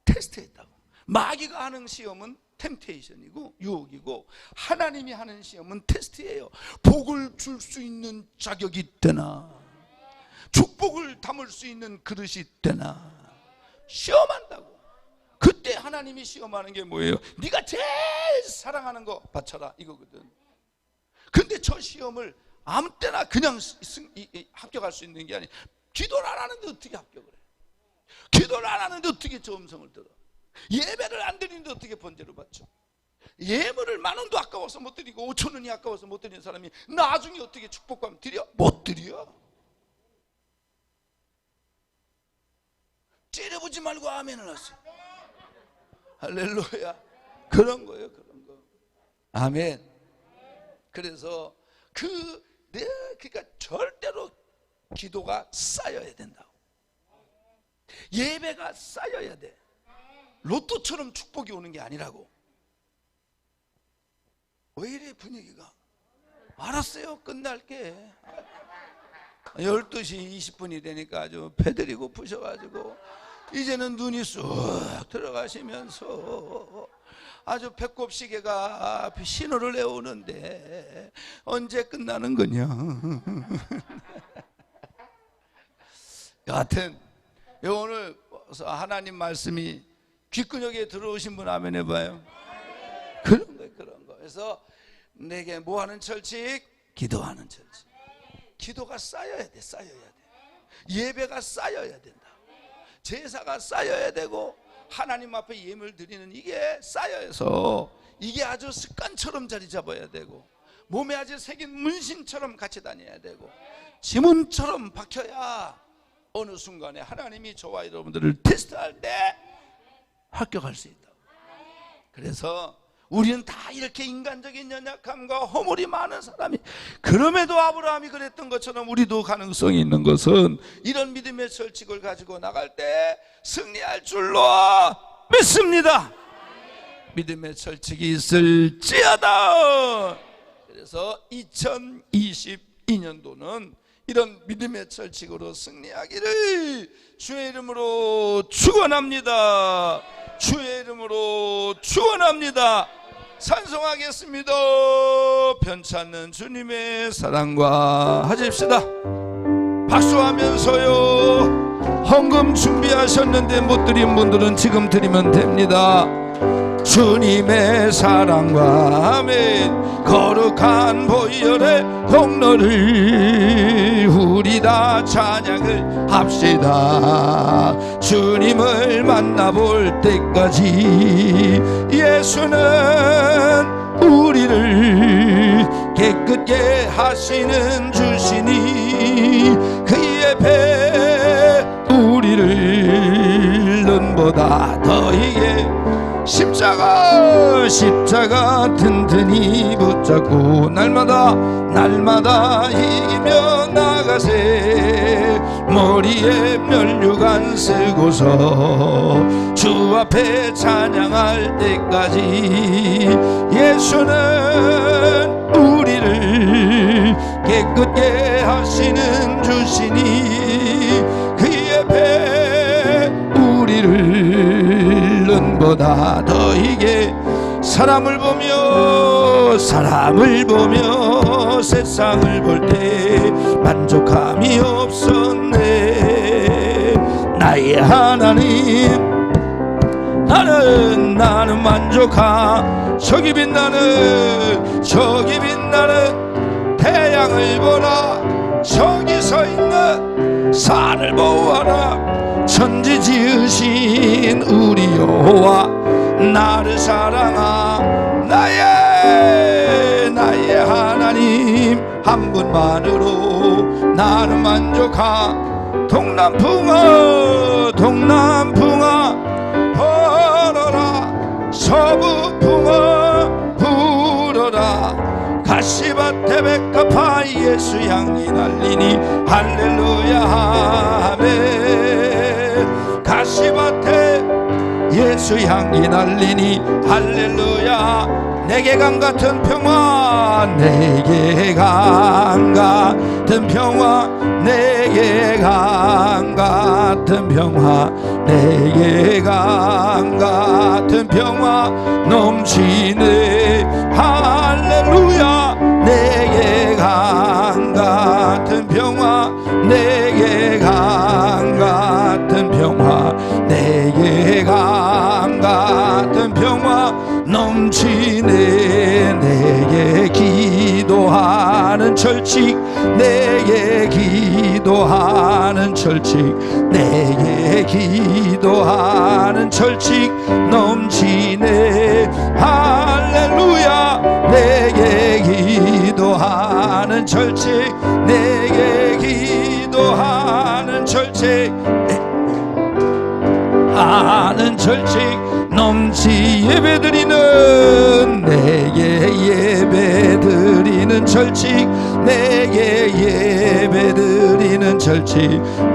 테스트했다고. 마귀가 하는 시험은 템테이션이고 유혹이고, 하나님이 하는 시험은 테스트예요. 복을 줄 수 있는 자격이 되나, 축복을 담을 수 있는 그릇이 되나 시험한다고. 그때 하나님이 시험하는 게 뭐예요? 네가 제일 사랑하는 거 바쳐라 이거거든. 근데 저 시험을 아무 때나 그냥 합격할 수 있는 게 아니에요. 기도를 안 하는데 어떻게 합격을 해? 기도를 안 하는데 어떻게 저 음성을 들어? 예배를 안 드리는데 어떻게 번제를 받죠? 예물을 10,000원도 아까워서 못 드리고 5,000원이 아까워서 못 드리는 사람이 나중에 어떻게 축복받으면 드려? 못 드려. 째려보지 말고 아멘을 하세요. 할렐루야. 그런 거예요, 그런 거. 아멘. 그래서 그러니까 절대로 기도가 쌓여야 된다고. 예배가 쌓여야 돼. 로또처럼 축복이 오는 게 아니라고. 왜 이래 분위기가? 알았어요, 끝날게. 12시 20분이 되니까 아주 패들이 고프셔가지고 이제는 눈이 쑥 들어가시면서 아주 배꼽시계가 신호를 내오는데 언제 끝나는 거냐. 여하튼 오늘 하나님 말씀이 귓근육에 들어오신 분 아멘 해봐요. 그런 거예요, 그런 거. 그래서 내게 뭐 하는 철칙? 기도하는 철칙. 기도가 쌓여야 돼, 쌓여야 돼. 예배가 쌓여야 된다. 제사가 쌓여야 되고 하나님 앞에 예물 드리는 이게 쌓여서 이게 아주 습관처럼 자리 잡아야 되고 몸에 아주 새긴 문신처럼 같이 다녀야 되고 지문처럼 박혀야 어느 순간에 하나님이 저와 여러분들을 테스트할 때 합격할 수 있다. 그래서 우리는 다 이렇게 인간적인 연약함과 허물이 많은 사람이, 그럼에도 아브라함이 그랬던 것처럼 우리도 가능성이 있는 것은 이런 믿음의 철칙을 가지고 나갈 때 승리할 줄로 믿습니다. 믿음의 철칙이 있을지어다. 그래서 2022년도는 이런 믿음의 철칙으로 승리하기를 주의 이름으로 축원합니다. 주의 이름으로 축원합니다. 찬송하겠습니다. 편찮는 주님의 사랑과 하십시다. 박수하면서요. 헌금 준비하셨는데 못 드린 분들은 지금 드리면 됩니다. 주님의 사랑과 아멘. 거룩한 보혈의 통로를 우리 다 찬양을 합시다. 주님을 만나볼 때까지 예수는 우리를 깨끗게 하시는 주시니 그의 배 우리를 눈보다 더이게 십자가 든든히 붙잡고 날마다 이기며 나가세. 머리에 면류관 쓰고서 주 앞에 찬양할 때까지 예수는 우리를 깨끗게 하시는 주시니 그의 배 우리를 눈보다 더이게 사람을 보며 세상을 볼 때 만족함이 없었네. 나의 하나님 나는 만족하. 저기 빛나는 태양을 보라. 저기 서 있는 산을 보아라. 천지 지으신 우리 여호와 나를 사랑하 나의 하나님 한 분만으로 나는 만족하 동남풍아 불어라 서부풍아 불어라 가시밭에 백합화 예수 향기 날리니 할렐루야 아멘 가시밭에 예수 향기 날리니 할렐루야 내게 강 같은 평화 내게 강 같은 평화 내게 강 같은 평화 내게 강 같은 평화 넘치네 할렐루야 내게 강 같은 평화 내게 강 같은 평화 내게 강 같은 평화 넘치네 내게 기도하는 철칙 내게 기도하는 철칙 내게 기도하는 철칙 넘치네 할렐루야 내게 기도하는 철칙 내게 기도하는 철칙 하는 철칙 넘치 예배드리는 내게 예배드리는 철칙 내게 예배드리는 철칙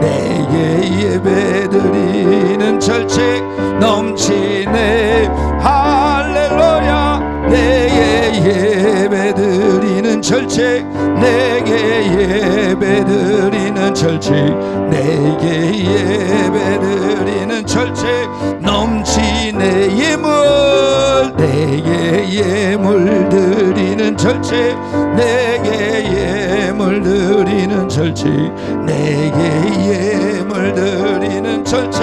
내게 예배드리는 철칙 넘치네 할렐루야 내게 예배드리는 철칙 내게 예배드리는 철칙 내게 예배드리는 철칙 넘치네 예물 내게 예물 드리는 철칙 내게 예물 드리는 철칙 내게 예물 드리는 철칙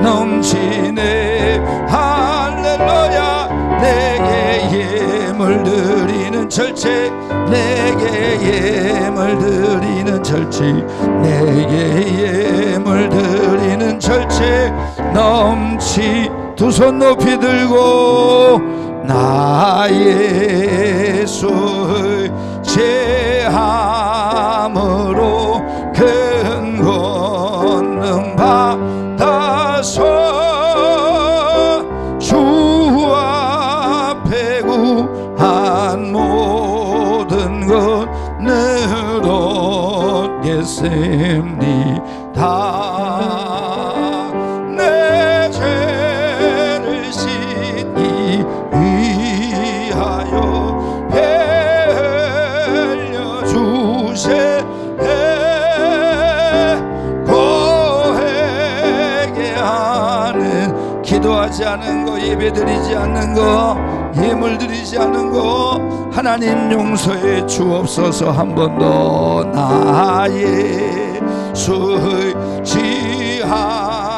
넘치네 할렐루야 내게 예물 드리는 철칙 내게 예물 드리는 철칙 내게 예물 드리는 철칙 넘치 두 손 높이 들고 나 예수의 제함으로 큰 권능 받아서 주 앞에 구한 모든 것 내로 얻겠습니다 내 죄를 씻기 위하여 배려 주세 고하게 하는 기도하지 않은 거 예배드리지 않는 거 예물 드리지 않은 거 하나님 용서해 주옵소서 한 번 더 나의 수의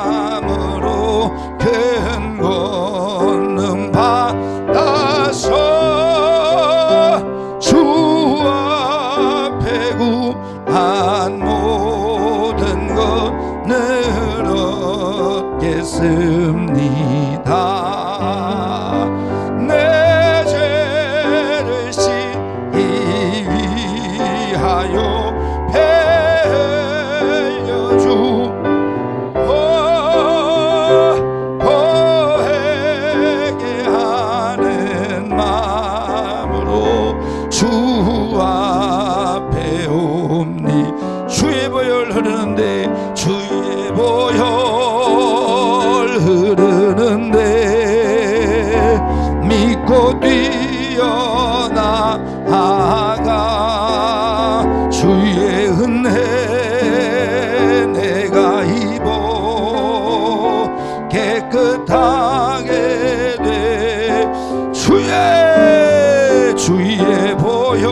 지함으로 큰 권능 받아서 주 앞에 구한 모든 것 늘 얻겠습니다 내 죄를 씻기 위하여 배려주 고하게 하는 마음으로 주 앞에 옵니 주의 보혈 흐르는데 주의 보혈 흐르는데 믿고 뛰어나가 주의 은혜 내가 입어 깨끗하게 돼 주의 보혈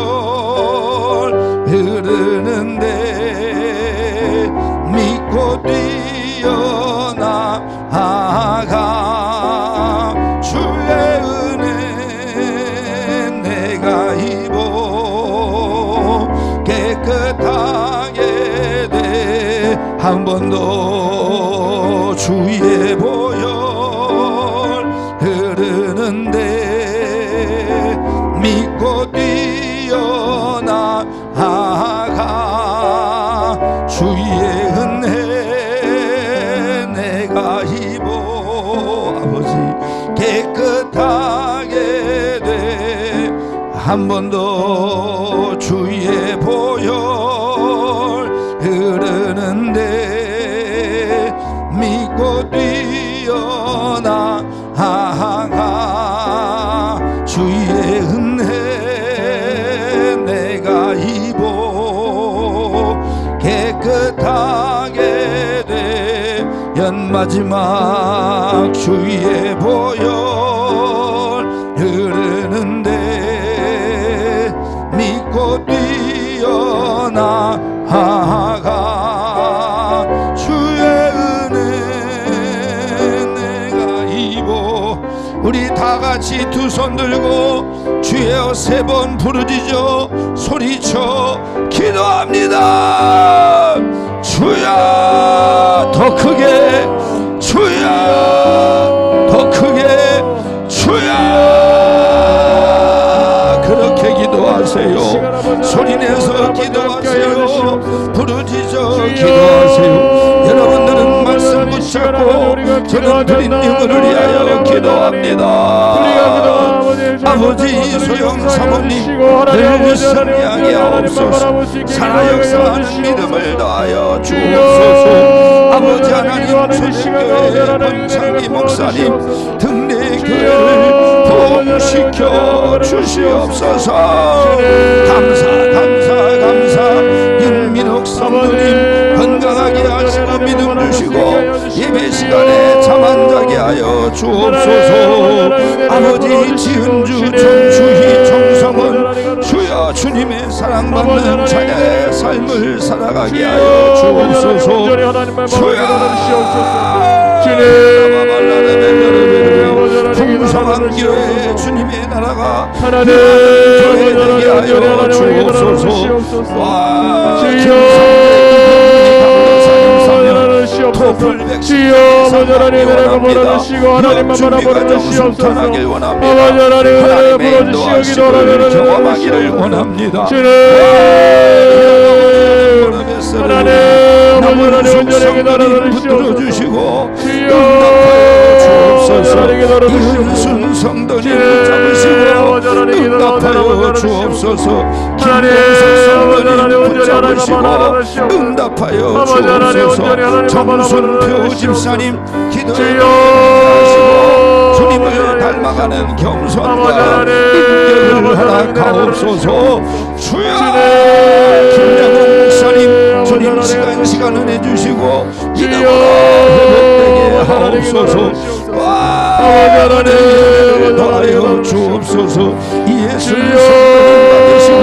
흐르는데 믿고 뛰어나가 주의 은혜 내가 입어 깨끗하게 돼 한 번 더 주의 보혈 흐르는데 믿고 뛰어나가 주의 은혜 내가 입어 아버지 깨끗하게 돼 한 번 더 주의 보혈 흐르는데 믿고 뛰어나가 주의 은혜 내가 입어 깨끗하게 돼 연마지막 주의 보혈 흐르는데 믿고 뛰어나가 주의 은혜 내가 입어 우리 다같이 두 손 들고 주여 세 번 부르짖어 소리쳐 기도합니다. 주여 더 크게 주여 더 크게 주여 그렇게 기도하세요. 소리내서 기도하세요. 부르짖어 기도하세요. 여러분들은 말씀 붙잡고 저는 드린 영혼을 위하여 기도합니다. 아버지 소영 사모님 늘 승리하게 하옵소서. 살아 역사하는 믿음을 더하여 주옵소서. 아버지 하나님 초대교회 권창기 목사님 등대교회를 부흥시켜 주시옵소서. 감사 윤민옥 성도님 건강하게 하시고 믿음 주시고 예배 시간에 잠 안 자게 하여 주옵소서. 아버지 지은주 전주희 정성은 주여 주님의 사랑받는 자녀의 삶을 살아가게 하여 주옵소서. 풍성한 교회 주님의 나라가 교회되게 하여 주옵소서. 와 토플 백신 예상하기 원합니다. 준비가 정성하길 원합니다. 하나님의 인도하심을 경험하기를 원합니다. 남은 속성들이 붙들어주시고 응답하여 주옵소서. 이은순 성도님 붙잡으시고 응답하여 주옵소서. 김동석 성도님 붙잡으시고 응답하여 주옵소서. 정순표 집사님 기도해 주시고 주님을 닮아가는 겸손과 인격을 허락하옵소서. 주여 김양홍 목사님 주님 시간 은혜 주시고 기도로 회복되게 하옵소서. 은혜를 더하여 주옵소서. 예수 성도님 받으시고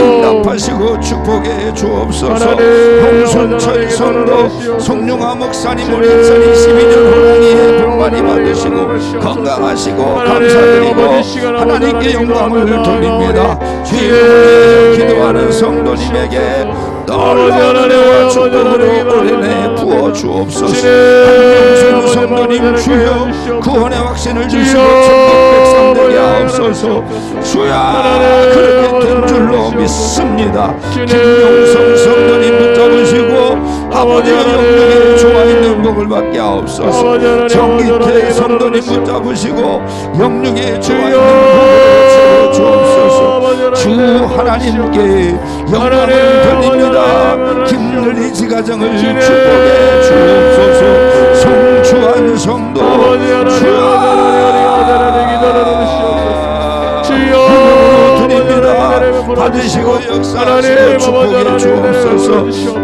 응답하시고 축복해 주옵소서. 홍순철 성도 송룡아 목사님 우리 2022년 호랑이의 복 많이 받으시고 건강하시고 감사드리고 하나님께 영광을 돌립니다. 주의 기도하는 성도님에게 놀라운 은혜와 축복으로 올해 부어 주옵소서. 한명순 성도님 주여 구원의 확신을 주시고 천국 백성 되게 하옵소서. 주여 그렇게 된 줄로 믿습니다. 김용성 성도님 붙잡으시고 아버지가 영역에 좋아있는 복을 받게 하옵소서. 정기태 성도님 붙잡으시고 영역에 좋아있는 복을 채워 주옵소서. 주 하나님께 영광을 돌립니다. 김늘리 지가정을 축복해 주옵소서. 송주한 성도 주여 드립니다. 받으시고 역사하시고 축복해 주옵소서.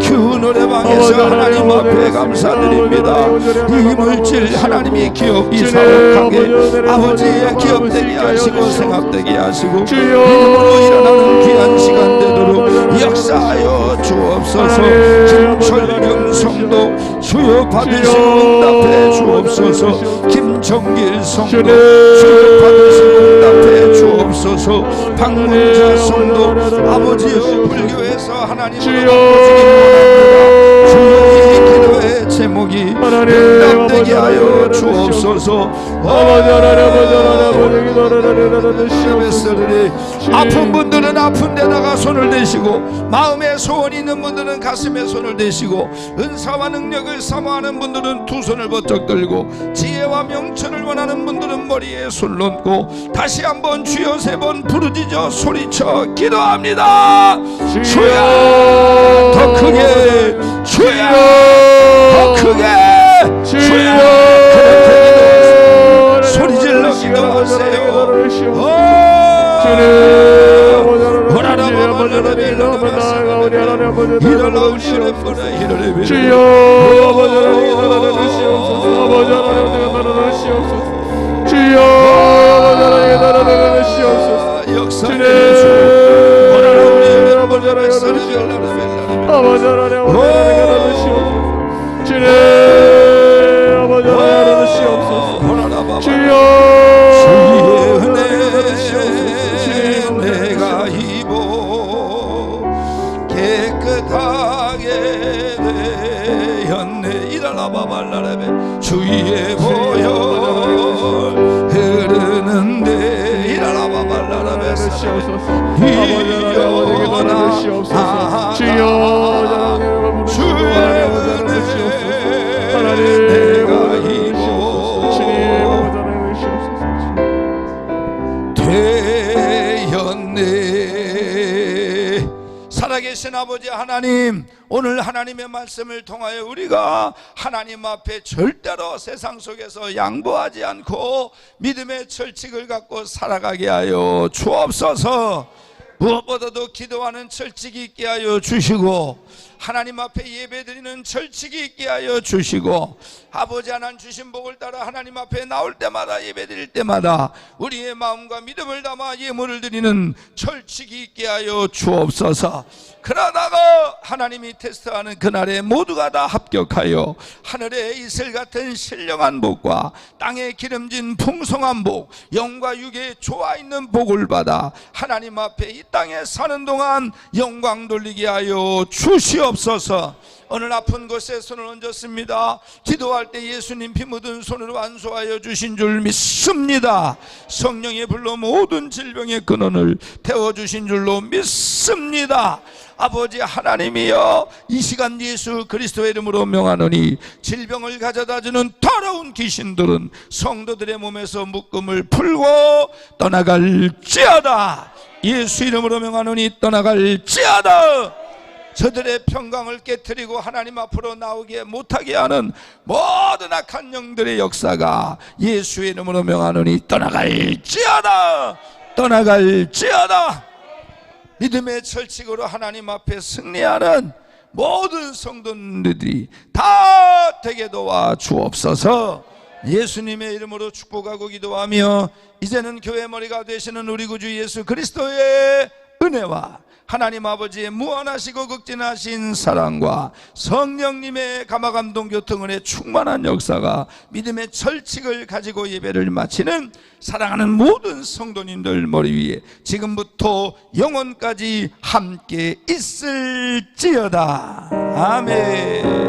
큐 노래방에서 하나님 앞에 감사드립니다. 이 물질 하나님이 기업이 사업하게 아버지의 기업되게 하시고 생각되게 하시고 이름으로 일어나는 귀한 시간 되도록 역사하여 주옵소서. 김철경 성도 주여 받으시고 응답해 주옵소서. 김정길 성도 주여 받으시고 응답해 주옵소서. 박문자 성도 아버지여 불교에서 하나님으로 바꾸시기 원합니다. 주여 이 기도의 제목 제목이 하나님, 응답되게 아버지, 하여 하나님, 주옵소서. 아버지 하나님, 아버지 하나님, 아픈 분들은 아픈 데다가 손을 대시고, 마음에 소원이 있는 분들은 가슴에 손을 대시고, 은사와 능력을 사모하는 분들은 두 손을 번쩍 들고, 지혜와 명철을 원하는 분들은 머리에 손을 얹고, 다시 한번 주여 세 번 부르짖어 소리쳐 기도합니다. 주여 더 크게, 주여 더 크게, 주여 그렇게 소리질러 기도하세요. 내가 입어 깨끗하게 되었네. 이랄라바발라레베 주의 보혈 흐르는데 이랄라바발라레베 이여나 주의 은혜 내가 입어 되었네. 살아계신 아버지 하나님, 오늘 하나님의 말씀을 통하여 우리가 하나님 앞에 절대로 세상 속에서 양보하지 않고 믿음의 철칙을 갖고 살아가게 하여 주옵소서. 무엇보다도 기도하는 철칙이 있게 하여 주시고, 하나님 앞에 예배드리는 철칙이 있게 하여 주시고, 아버지 하나님 주신 복을 따라 하나님 앞에 나올 때마다 예배드릴 때마다 우리의 마음과 믿음을 담아 예물을 드리는 철칙이 있게 하여 주옵소서. 그러다가 하나님이 테스트하는 그날에 모두가 다 합격하여 하늘의 이슬 같은 신령한 복과 땅에 기름진 풍성한 복, 영과 육에 좋아있는 복을 받아 하나님 앞에 이 땅에 사는 동안 영광 돌리게 하여 주시옵소서. 오늘 아픈 곳에 손을 얹었습니다. 기도할 때 예수님 피 묻은 손으로 안수하여 주신 줄 믿습니다. 성령의 불로 모든 질병의 근원을 태워주신 줄로 믿습니다. 아버지 하나님이여, 이 시간 예수 그리스도의 이름으로 명하노니 질병을 가져다주는 더러운 귀신들은 성도들의 몸에서 묶음을 풀고 떠나갈지어다. 예수 이름으로 명하노니 떠나갈지어다. 저들의 평강을 깨트리고 하나님 앞으로 나오게 못하게 하는 모든 악한 영들의 역사가 예수의 이름으로 명하노니 떠나갈지어다. 떠나갈지어다. 믿음의 철칙으로 하나님 앞에 승리하는 모든 성도들이 다 되게 도와 주옵소서. 예수님의 이름으로 축복하고 기도하며, 이제는 교회 머리가 되시는 우리 구주 예수 그리스도의 은혜와 하나님 아버지의 무한하시고 극진하신 사랑과 성령님의 감화감동 교통은혜 충만한 역사가 믿음의 철칙을 가지고 예배를 마치는 사랑하는 모든 성도님들 머리 위에 지금부터 영원까지 함께 있을지어다. 아멘.